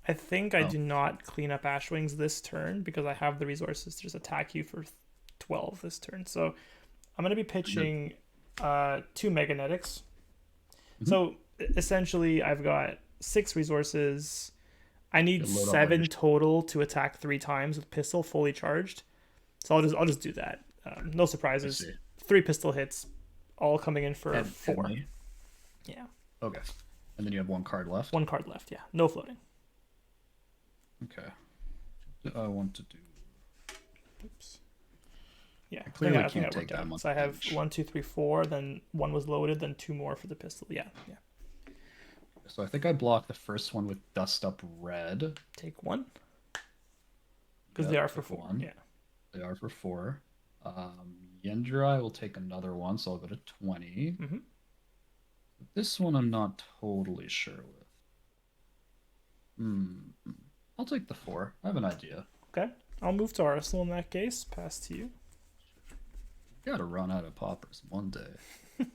I think I do not clean up Ashwings this turn because I have the resources to just attack you for 12 this turn. So I'm going to be pitching 2 Meganetics. So essentially I've got 6 resources. I need 7 total to attack 3 times with pistol fully charged. So I'll just do that. No surprises. 3 pistol hits, all coming in for 4. Yeah. Okay. And then you have 1 card left. 1 card left. Yeah. No floating. Okay. I want to do. Oops. Yeah. I clearly I think can't take that out. much. So I have 1, 2, 3, 4. Then 1 was loaded. Then 2 more for the pistol. Yeah. Yeah. So I think I blocked the first one with Dust Up Red. Take 1. Because they are for 4. 1. Yeah. They are for 4. Yendra, I will take another one, so I'll go to 20. This one I'm not totally sure with. I'll take the 4. I have an idea. Okay. I'll move to Arsenal in that case. Pass to you. Gotta run out of poppers one day.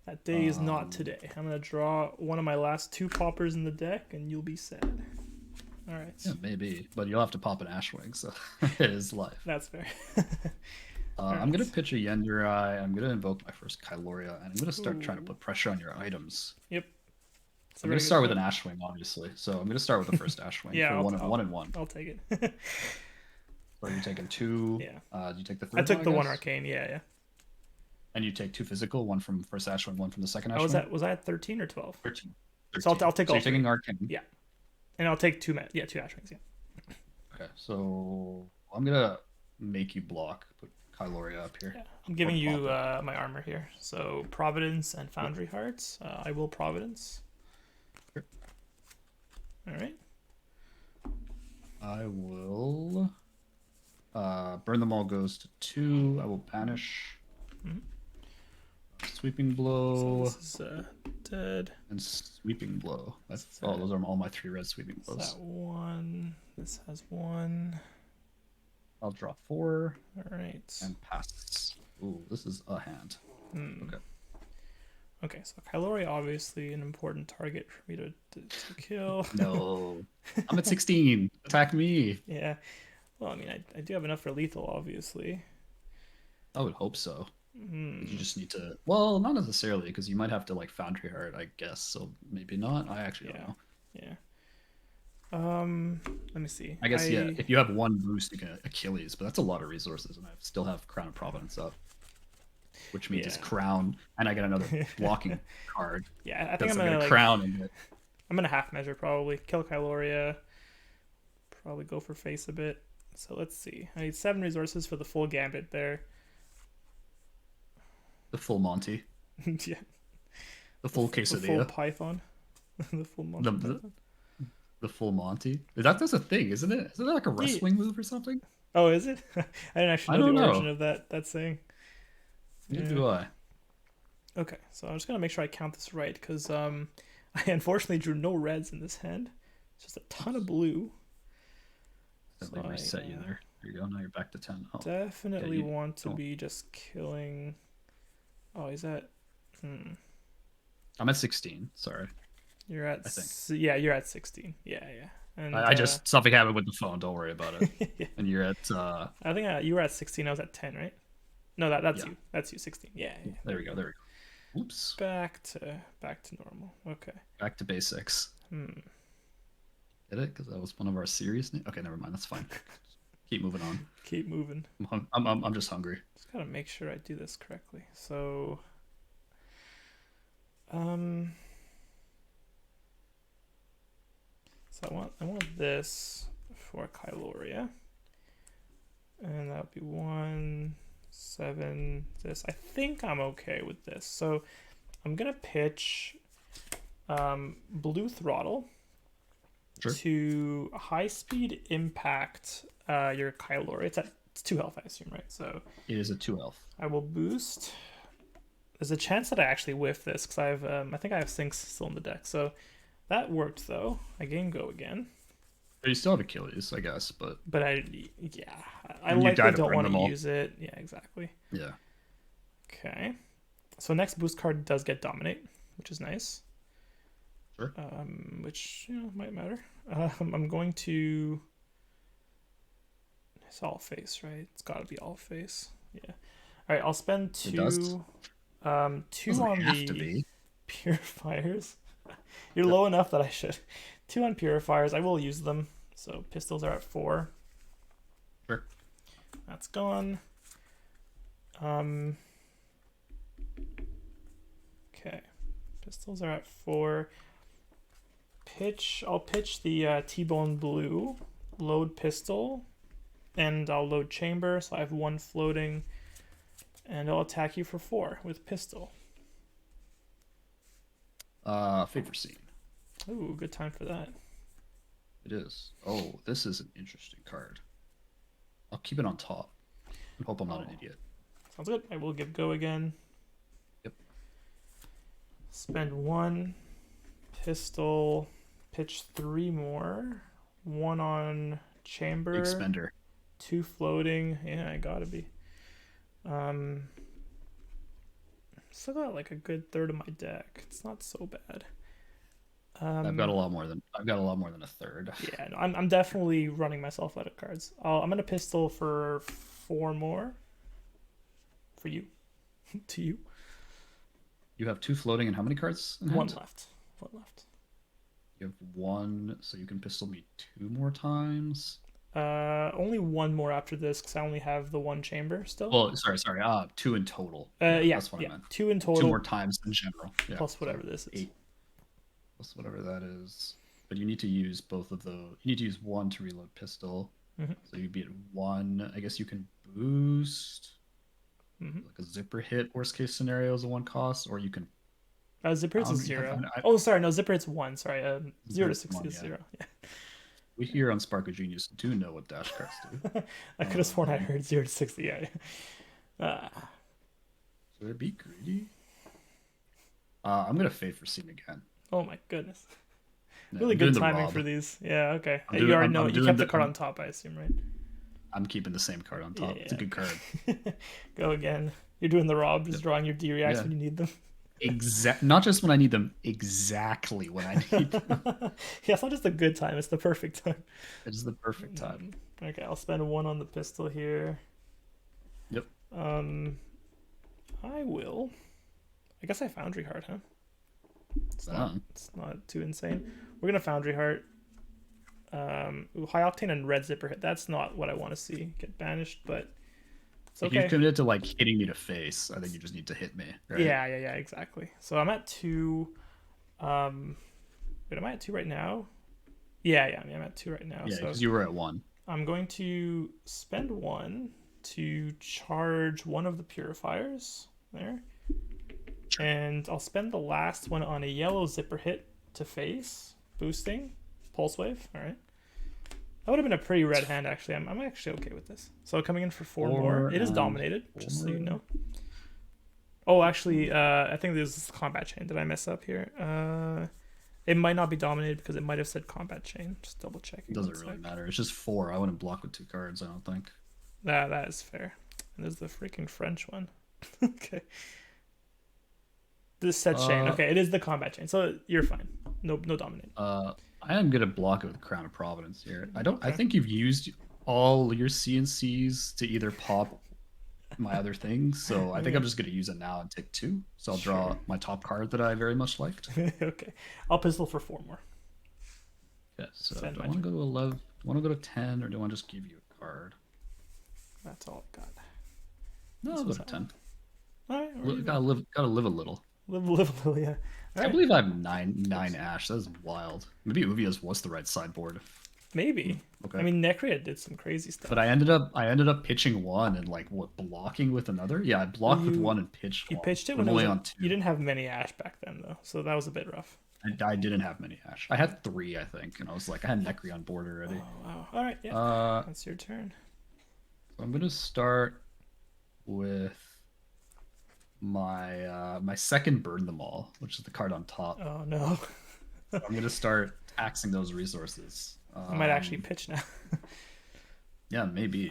That day is not today. I'm going to draw one of my last 2 poppers in the deck, and you'll be sad. All right. Yeah, maybe. But you'll have to pop an Ashwing, so it is life. That's fair. I'm going to pitch a Yendurai. I'm going to invoke my first Kyloria, and I'm going to start trying to put pressure on your items. Yep. I'm going to start with an Ashwing, obviously. So I'm going to start with the first Ashwing for 1 and 1. I'll take it. So you're taking 2. Yeah. You take the third I took the 1 guess? arcane. Yeah. And you take 2 physical, 1 from first Ashwing, 1 from the second Ashwing. Was I at 13 or 12? 13. So I'll take all. You're taking arcane. Yeah. And I'll take 2 Ashwings. Yeah. Okay. So I'm gonna make you block. Put Kyloria up here. Yeah. I'm giving you my armor here. So Providence and Foundry Hearts. I will Providence. Sure. All right. I will. Burn Them All goes to 2. I will banish. Sweeping So blow this is dead. and sweeping blow. Oh, those are all my 3 red sweeping blows. That one. This has 1. I'll draw 4. All right. And pass. Ooh, this is a hand. Okay. Okay, so Kylori obviously an important target for me to kill. No. I'm at 16. Attack me. Yeah. Well, I mean, I do have enough for lethal, obviously. I would hope so. You just need to. Well, not necessarily, because you might have to like Foundry Heart, I guess. So maybe not. I actually don't know. Yeah. Let me see. I guess yeah. If you have 1 boost, you can Achilles, but that's a lot of resources, and I still have Crown of Providence up, which means it's Crown, and I get another blocking card. Yeah, I think I'm gonna Crown in it. I'm gonna half measure probably. Kill Kyloria. Probably go for face a bit. So let's see. I need 7 resources for the full gambit there. The full Monty. Yeah. The full quesadilla. The full Python. The full Monty. The full Monty. That's a thing, isn't it? Isn't that like a wrestling move or something? Oh, is it? I didn't actually know the origin of that saying. Neither do I. Okay, so I'm just gonna make sure I count this right because I unfortunately drew no reds in this hand. It's just a ton of blue. So reset you there. There you go. Now you're back to 10. Oh, definitely want to be just killing. Oh, he's at. I'm at 16. Sorry. You're at. Yeah, you're at 16. Yeah. And I just something happened with the phone. Don't worry about it. Yeah. And you're at. I think you were at 16. I was at 10, right? No, that's you. That's you. 16. Yeah. There we go. Oops. Back to normal. Okay. Back to basics. Get it? Because that was one of our serious names. Okay, never mind. That's fine. Keep moving on. Keep moving. I'm just hungry. Just gotta make sure I do this correctly. So, so I want this for Kyloria, and that would be 1, 7. This I think I'm okay with this. So, I'm gonna pitch, Blue Throttle. Sure. To high speed impact your Kyloria. It's 2 health, I assume, right? So it is a 2 health. I will boost. There's a chance that I actually whiff this because I think I have Sinks still in the deck. So that worked though. I gain go again. But you still have Achilles, I guess, but I likely don't want to use it. Yeah, exactly. Yeah. Okay. So next boost card does get Dominate, which is nice. Sure. Which might matter. I'm going to. It's all face, right? It's got to be all face. Yeah. All right. I'll spend 2. 2 on the purifiers. You're low enough that I should. 2 on purifiers. I will use them. So pistols are at 4. Sure. That's gone. Okay. Pistols are at 4. I'll pitch the T-Bone Blue, load pistol, and I'll load chamber, so I have 1 floating, and I'll attack you for 4 with pistol. Favor Scene. Ooh, good time for that. It is. Oh, this is an interesting card. I'll keep it on top and hope I'm not an idiot. Sounds good. I will give go again. Yep. Spend 1 pistol. Pitch 3 more. 1 on chamber. Big spender. 2 floating. Yeah, I gotta be. Still got like a good third of my deck. It's not so bad. I've got a lot more than a third. Yeah, no, I'm definitely running myself out of cards. I'm gonna pistol for 4 more. For you. To you. You have 2 floating and how many cards? 1 left. 1 left. You have 1, so you can pistol me 2 more times. Only 1 more after this because I only have the 1 chamber still. Well, sorry. 2 in total. Yeah, that's what I meant. 2 in total. 2 more times in general. Yeah, plus whatever this is. 8. Plus whatever that is. But you need to use both of those. You need to use 1 to reload pistol. Mm-hmm. So you'd be at 1. I guess you can boost. Mm-hmm. Like a zipper hit. Worst case scenario is a 1 cost, or you can. Zipper hits is 0. Oh, sorry, no, zipper hits 1. Sorry, 0 to 60 is 0. Yeah. We here on Spark of Genius do know what dash cards do. I could have sworn I heard 0 to 60. Yeah. Should I be greedy? I'm gonna fade for scene again. Oh my goodness. Yeah, Really I'm good doing the timing rob. for these. Yeah, okay. I'm You doing. already I'm, know I'm you doing kept the the. card on top, I assume, right? I'm keeping the same card on Yeah, top. It's a good card. yeah. Go again. You're doing the rob, just Yep. drawing your D reacts Yeah. when you need them. Not just when I need them, exactly when I need them. Yeah, it's not just a good time, it's the perfect time. It's the perfect time. Okay, I'll spend one on the pistol here. Yep. I will. I guess I Foundry Heart, huh? It's not too insane. We're gonna Foundry Heart. High Octane and Red Zipper hit. That's not what I want to see get banished, but it's If okay. you've committed to like hitting me to face, I think you just need to hit me. Right? Yeah, exactly. So I'm at 2. Wait, am I at 2 right now? Yeah, I'm at 2 right now. Yeah, so because you were at 1. I'm going to spend 1 to charge one of the purifiers there. Sure. And I'll spend the last one on a yellow zipper hit to face, boosting, pulse wave. All right. That would have been a pretty red hand, actually. I'm actually okay with this. So coming in for 4 more. It is dominated, just so you know. Oh, actually, I think this is combat chain. Did I mess up here? It might not be dominated because it might have said combat chain. Just double checking. It doesn't really matter. It's just 4. I wouldn't block with 2 cards, I don't think. That is fair. And there's the freaking French one. Okay. This set chain. Okay, it is the combat chain, so you're fine. No dominate. I am gonna block it with Crown of Providence here. I think you've used all your CNCs to either pop my other things, so I think I'm just gonna use it now and take 2. So I'll draw my top card that I very much liked. Okay, I'll pistol for 4 more. Yeah. So do I want to go to 11? Do I want to go to 10, or do I want to just give you a card? That's all I got. No, I'll go to 10. All right. Gotta live a little. Live a little, yeah. I believe I have nine ash. That is wild. Maybe Uvia's was the right sideboard. Maybe. Okay. I mean, Necria did some crazy stuff. But I ended up pitching 1 and like blocking with another. Yeah, I blocked with 1 and pitched. You 1. pitched it when only on 2. You didn't have many ash back then though, so that was a bit rough. I didn't have many ash. I had 3, I think, and I was like, I had Necri on board already. Oh wow! All right, yeah. That's your turn. So I'm gonna start with my second Burn Them All, which is the card on top. Oh no. I'm gonna start taxing those resources. I might actually pitch now. Yeah, maybe.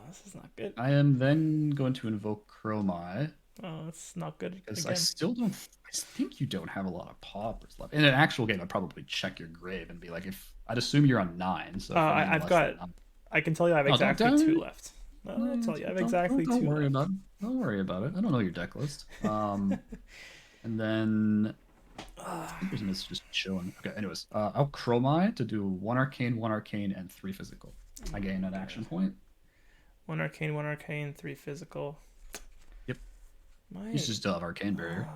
This is not good. I am then going to invoke Dromai. Oh, it's not good. Because I still don't. I think you don't have a lot of poppers left. In an actual game, I'd probably check your grave and be like, I'd assume you're on 9. So I've got. I can tell you I have exactly 2 left. No, I'll tell you I have exactly 2. Don't worry about it. Don't worry about it. I don't know your deck list. And then person is just chilling. Okay, anyways, I'll Chromai to do 1 arcane, and 3 physical. I gain an action point. 1 arcane, 3 physical. Yep. You should still have arcane barrier.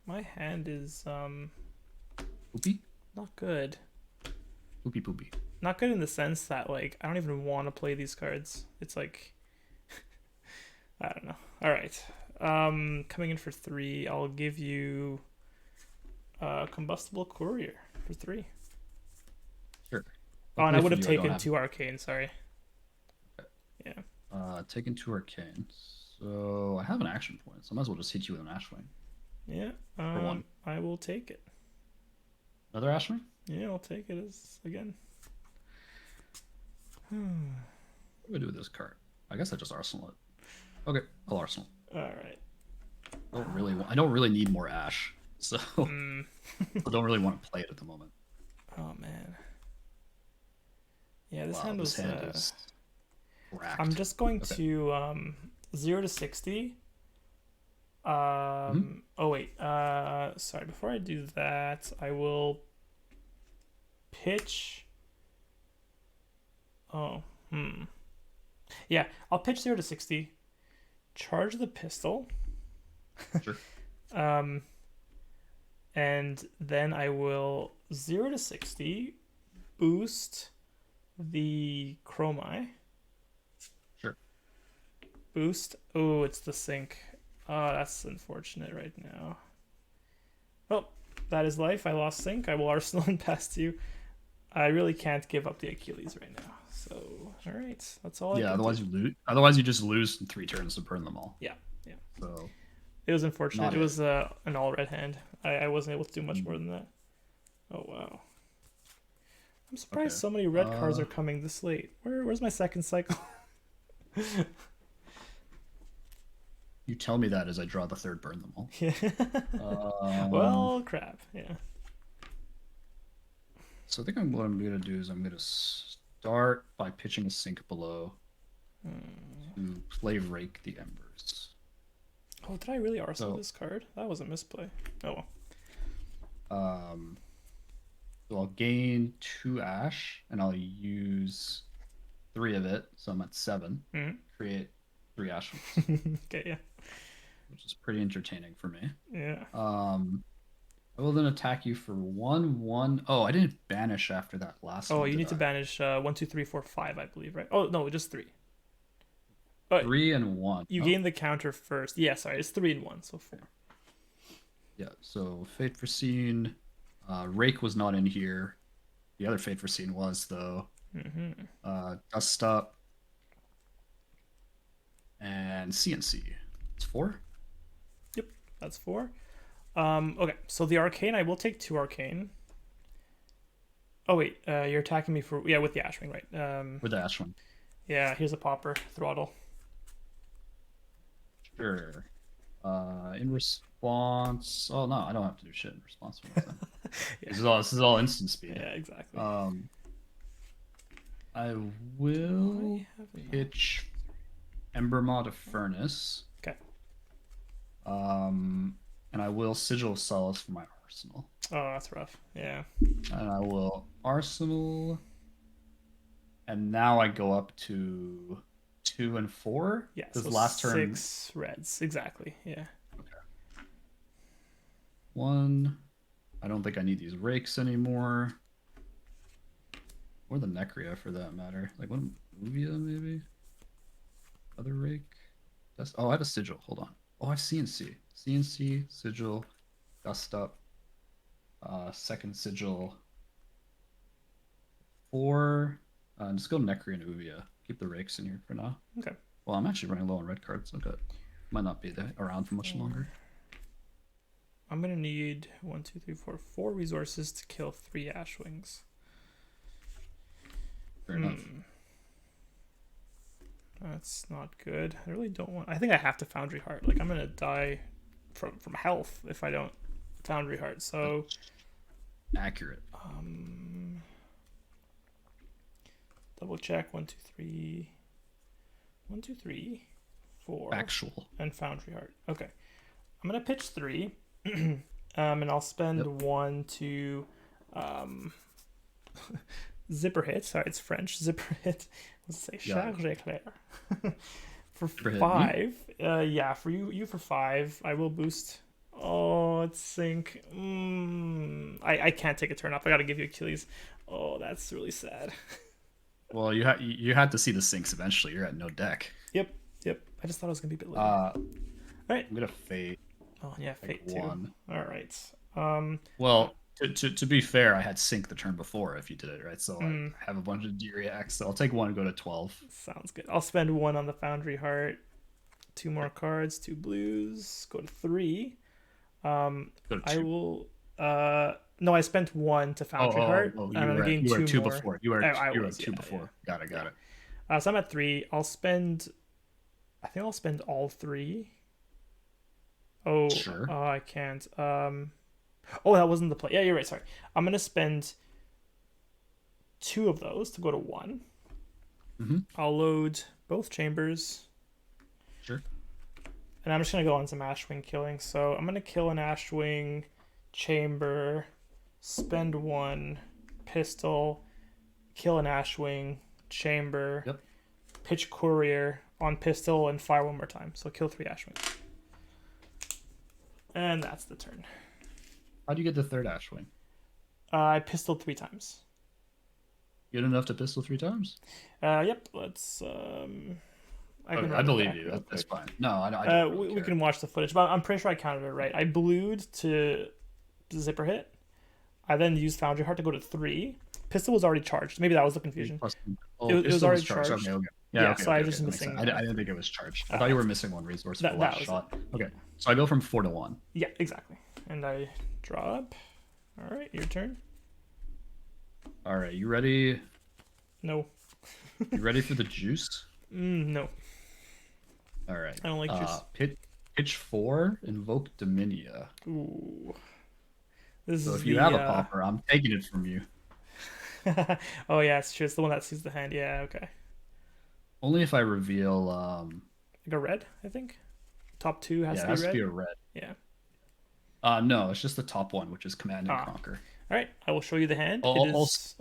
My hand is Poopy? not good. Poopy. Not good in the sense that like I don't even want to play these cards. It's like I don't know. All right. Coming in for 3, I'll give you Combustible Courier for 3. Sure. Oh, and I would have taken 2 arcane, sorry. Okay. Yeah. Taking 2 arcane. So I have an action point, so I might as well just hit you with an Ashwing. Yeah. For 1. I will take it. Another Ashwing? Yeah, I'll take it as again. What do I do with this card? I guess I just arsenal it. Okay, I'll arsenal. All right. I don't really need more ash, so I don't really want to play it at the moment. Oh man. Yeah, this Wow, hand was. is racked. I'm just going to 0 to 60. Oh wait. Sorry. Before I do that, I will pitch. Oh. Yeah, I'll pitch 0 to 60. Charge the pistol. Sure. And then I will 0 to 60 boost the Chromai. Sure. Boost. Oh, it's the sync. Oh, that's unfortunate right now. Oh, that is life. I lost sync. I will arsenal and pass to you. I really can't give up the Achilles right now. So, all right, that's all. Yeah, otherwise you lose. Otherwise, you just lose in 3 turns to burn them all. Yeah. So It was unfortunate. not It it. was an all red hand. I wasn't able to do much more than that. Oh wow. I'm surprised Okay. so many red cards are coming this late. Where's my second cycle? You tell me that as I draw the third burn them all. Yeah. Um, Well, crap. Yeah. so I think what I'm gonna do is I'm gonna start by pitching a sink below to play Rake the Embers. Oh, did I really arsenal So this card? That was a misplay. Oh well. um, so I'll gain 2 ash and I'll use 3 of it, so I'm at 7. Mhm. Create 3 ash ones, Okay, yeah. which is pretty entertaining for me. Yeah. I will then attack you for 1/1. Oh, I didn't banish after that last Oh, one, you did need to I? banish 1, 2, 3, 4, 5, I believe, right? Oh no, just 3. But 3 and 1. you Oh, gain the counter first. Yeah, sorry, it's 3 and 1, so 4. yeah. So Fate Foreseen. Rake was not in here. The other Fate Foreseen was though. Mm-hmm. Dust Up and CNC. It's 4. Yep, that's 4. Okay, so the arcane, I will take 2 arcane. Oh wait, you're attacking me for with the Ashwing, right? With the ash one. Yeah, here's a popper throttle. Sure. In response. Oh no, I don't have to do shit in response. Yeah. This is all instant speed. Yeah, exactly. I will I have enough. pitch Embermaw to Furnace. Okay. And I will Sigil of Solace for my arsenal. Oh, that's rough. Yeah. And I will arsenal. And now I go up to 2 and 4. Yeah. Because So last turn 6 reds. Exactly. Yeah. 1. I don't think I need these rakes anymore. Or the Necria for that matter. Like one Uvia maybe? Other rake? Oh, I have a sigil. Hold on. Oh, I have CNC. CNC, sigil, dust up. Second sigil. 4. Just go Necria and Uvia. Keep the rakes in here for now. Okay. Well, I'm actually running low on red cards. Okay. Might not be there around for much longer. I'm gonna need 1, 2, 3, 4, 4 resources to kill 3 Ashwings. Fair enough. That's not good. I really don't want. I think I have to Foundry Heart. Like I'm gonna die from health if I don't Foundry Heart. So Accurate. double check 1, 2, 3. 1, 2, 3, 4. Actual. And Foundry Heart. Okay. I'm gonna pitch 3. And I'll spend 1 to zipper hit. Sorry, it's French. Zipper hit. Let's say charge éclair. For 5. Yeah, for you for 5. I will boost. Oh, it's sink. I can't take a turn off. I gotta give you Achilles. Oh, that's really sad. Well, you had to see the sinks eventually. You're at no deck. Yep. I just thought it was gonna be a bit later. All right. I'm gonna fate. Oh yeah, fate like 2. 1. All right. Well, to be fair, I had sink the turn before if you did it right, so I have a bunch of D-reacts. So I'll take 1 and go to 12. Sounds good. I'll spend 1 on the Foundry Heart. 2 more cards. 2 blues. Go to 3. Go to 2. I will. No, I spent 1 to Foundry Heart. Oh, and I'm gain you were 2 more. before. You were I you were was, 2 yeah, before. yeah. Got it. So I'm at 3. I'll spend. I think I'll spend all 3. Oh, Sure. I can't. Oh, that wasn't the play. Yeah, you're right. Sorry. I'm gonna spend 2 of those to go to 1. I'll load both chambers. Sure. And I'm just gonna go on some Ashwing killing. So I'm gonna kill an Ashwing chamber, spend 1 pistol, kill an Ashwing chamber, Yep. pitch courier on pistol, and fire 1 more time. So kill 3 Ashwings. And that's the turn. How do you get the third Ashwing? I pistoled 3 times. Good enough to pistol 3 times? Yep. Let's. I believe you. That's fine. No, I don't really we care. can watch the footage, but I'm pretty sure I counted it right. I blued to zipper hit. I then used Foundry Heart to go to 3. Pistol was already charged. Maybe that was the Three confusion. plus. It, Oh, it was pistol was already charged. charged. Okay, okay. Yeah, Yeah, okay, so I okay, was okay. just That makes sense. missing. I didn't think it was charged. I thought you were missing one resource for the That last was shot. it. Okay, so I go from 4 to 1. Yeah, exactly. And I drop. All right, your turn. All right, you ready? No. You ready for the juice? No. All right. I don't like juice. Pitch 4, invoke Dominia. Ooh. This So is if you have a popper, I'm taking it from you. Oh yeah, it's true. It's the one that sees the hand. Yeah, okay. Only if I reveal. Like a red, I think. Top two has Yeah, to it be has red. to be a red. Yeah. No, it's just the top one, which is Command and Ah. Conquer. All right, I will show you the hand. It Also, is.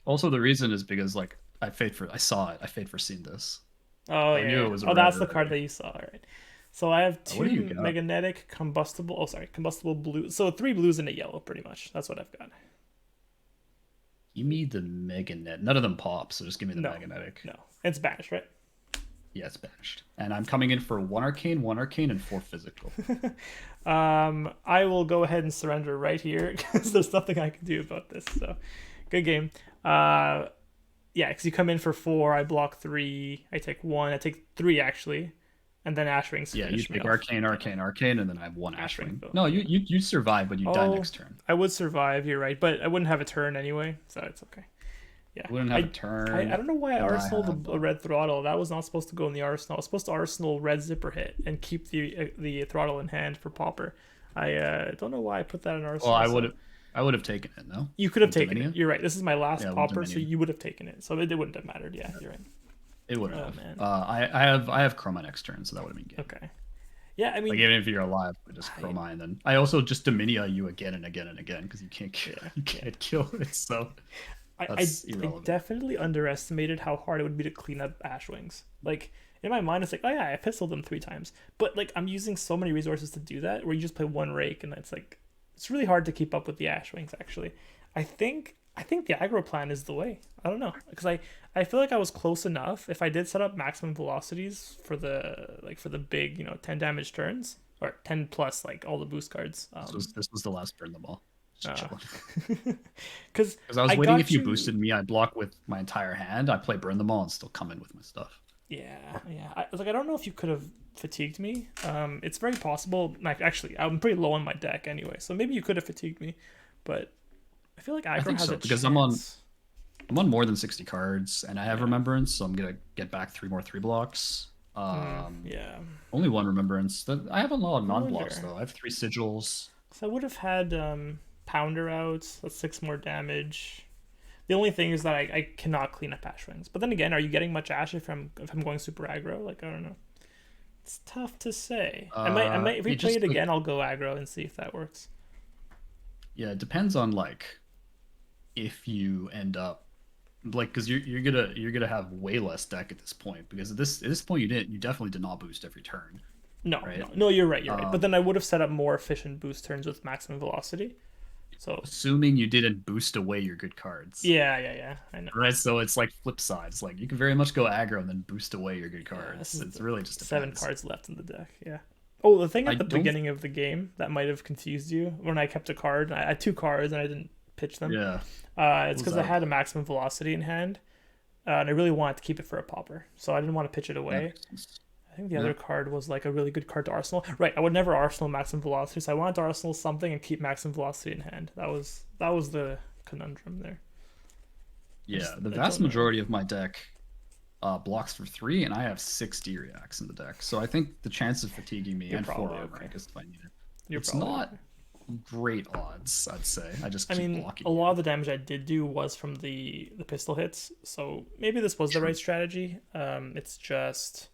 also the reason is because like I saw it. I paid for seeing this. Oh I knew yeah. it was a Oh, red that's the card already. that you saw. All right. So I have What do you two got? magnetic combustible. Oh, sorry, combustible blue. So three blues and a yellow, pretty much. That's what I've got. Give me the Meganet. None of them pop, so just give me the No, Magnetic. no, it's banished, right? Yeah, it's banished. And I'm coming in for 1 arcane, and 4 physical. I will go ahead and surrender right here because there's nothing I can do about this. So, good game. Yeah, because you come in for 4, I block 3, I take 1, I take 3 actually, and then Ashwings Yeah, you finish me take off. arcane, and then I have 1 Ashwing, Ashwing. though. No, you survive, but you die Oh, next turn. I would survive. You're right, but I wouldn't have a turn anyway, so it's okay. Yeah, You wouldn't have a turn. I don't know why I and I arsenaled have, a red throttle. That was not supposed to go in the arsenal. I was supposed to arsenal red zipper hit and keep the throttle in hand for popper. I don't know why I put that in arsenal. Well, so- I would have taken it. No, You could have With taken Dominia? it. You're right. This is my last Yeah, with popper, so Dominion. you would have taken it. So it wouldn't have mattered. Yeah, you're right. It would Oh, have. man. I have Chroma next turn, so that would have been good. Okay. Yeah, I mean, Like even if you're alive, I just Chroma, and then I also just Dominia you again and again and again because you can't you can't kill it. So I that's irrelevant. definitely underestimated how hard it would be to clean up Ashwings. Like in my mind, it's like, oh yeah, I pistoled them 3 times, but like I'm using so many resources to do that. Where you just play 1 rake, and it's like it's really hard to keep up with the Ashwings. Actually, I think the aggro plan is the way. I don't know because I feel like I was close enough. If I did set up maximum velocities for the big 10 damage turns or 10 plus like all the boost cards. This was the last burn them all. Just chilling. Because I was waiting if you boosted me, I'd block with my entire hand. I play burn them all and still come in with my stuff. Yeah. I don't know if you could have fatigued me. It's very possible. Like actually, I'm pretty low on my deck anyway, so maybe you could have fatigued me, but I feel like aggro has a because chance. I'm on more than 60 cards and I have remembrance, so I'm gonna get back 3 more 3 blocks. Yeah. Only 1 remembrance. I have a lot of non-blocks wonder. though. I have 3 sigils. So I would have had Pounder out. That's 6 more damage. The only thing is that I cannot clean up Ashwings. But then again, are you getting much Ash if I'm going super aggro? Like I don't know. It's tough to say. I might if we play it again, I'll go aggro and see if that works. Yeah, it depends on like if you end up like because you're gonna have way less deck at this point because at this point you definitely did not boost every turn. No, right? no, you're right. But then I would have set up more efficient boost turns with maximum velocity. So assuming you didn't boost away your good cards. yeah, I know. Right, so it's like flip side. It's like you can very much go aggro and then boost away your good Yeah, cards. this is It's really just 7 depends. cards left in the deck. Yeah. Oh, the thing I at the don't- beginning of the game that might have confused you when I kept a card. I had 2 cards and I didn't pitch them. Yeah. It's because I had a maximum velocity in hand, and I really wanted to keep it for a popper, so I didn't want to pitch it away. I think the other card was like a really good card to arsenal. Right, I would never arsenal maximum velocity, so I wanted to arsenal something and keep maximum velocity in hand. That was the conundrum there. Yeah, the I vast don't know. majority of my deck blocks for 3, and I have 6 D-reacts in the deck. So I think the chance of fatiguing me You're and 4 probably armor okay. is if I need it. You're It's probably not okay. great odds, I'd say. I just I keep mean, blocking. a lot of the damage I did do was from the pistol hits, so maybe this was the right strategy. It's just,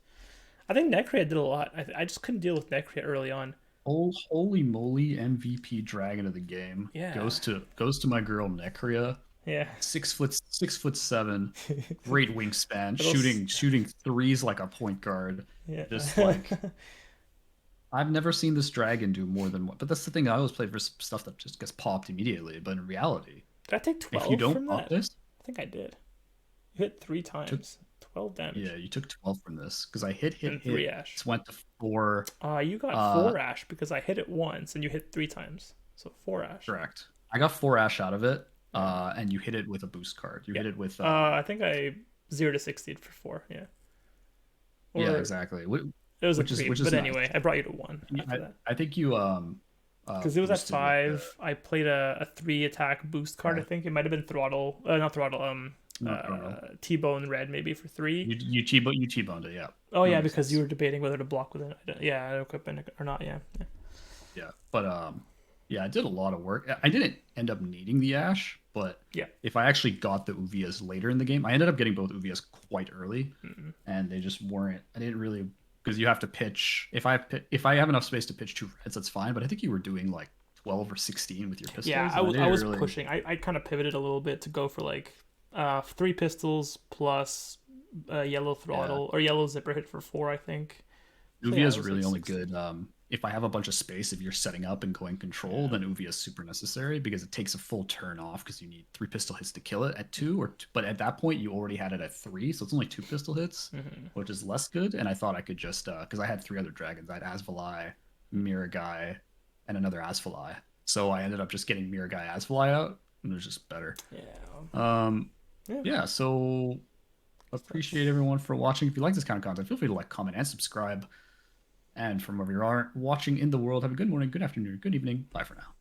I think Necria did a lot. I just couldn't deal with Necria early on. Oh, holy moly! MVP dragon of the game Yeah. goes to my girl Necria. Yeah. 6'7", great wingspan, Little shooting threes like a point guard. Yeah. Just like I've never seen this dragon do more than one. But that's the thing. I always play for stuff that just gets popped immediately. But in reality, Did I take 12 if you don't from pop that? this, I think I did. You hit 3 times. 12 damage. yeah, you took 12 from this because I hit And 3 ash. Just went to 4. You got 4 ash because I hit it once and you hit 3 times. So 4 ash. Correct. I got 4 ash out of it, Yeah. and you hit it with a boost card. You Yeah. hit it with I think I 0 to 60 for 4. Yeah. yeah, Or exactly. it was a Which pre, is but nice. anyway, I brought you to 1 I after that. I think you Because it was at boosted with the 5. I played a 3 attack boost card. I yeah, think it might have been throttle, not throttle. not throttle. T-bone red maybe for 3. You T-boned it, yeah. Oh That yeah, makes because you sense. were debating whether to block with an yeah equipment or not. Yeah. Yeah. Yeah. But yeah, I did a lot of work. I didn't end up needing the Ash, but Yeah. if I actually got the Uvias later in the game, I ended up getting both Uvias quite early, Mm-mm. and they just weren't. I didn't really because you have to pitch. If I have enough space to pitch 2 reds, that's fine. But I think you were doing like 12 or 16 with your Yeah, pistols, I and I was I didn't was really. pushing. I kind of pivoted a little bit to go for like 3 pistols plus yellow Yeah, throttle or yellow zipper hit for 4, I think. So Uvia yeah, it is was like really only 16. good if I have a bunch of space. If you're setting up and going control, Yeah. then Uvia is super necessary because it takes a full turn off because you need 3 pistol hits to kill it at 2 but at that point you already had it at 3, so it's only 2 pistol hits, Hmm. which is less good. And I thought I could just because I had 3 other dragons. I had Asvalai, Miragai, and another Asvalai. So I ended up just getting Miragai Asvalai out, and it was just better. Yeah. Um, Yeah. yeah, so So appreciate everyone for watching. If you like this kind of content, feel free to like, comment, and subscribe. And from wherever you are watching in the world, have a good morning, good afternoon, good evening. Bye for now.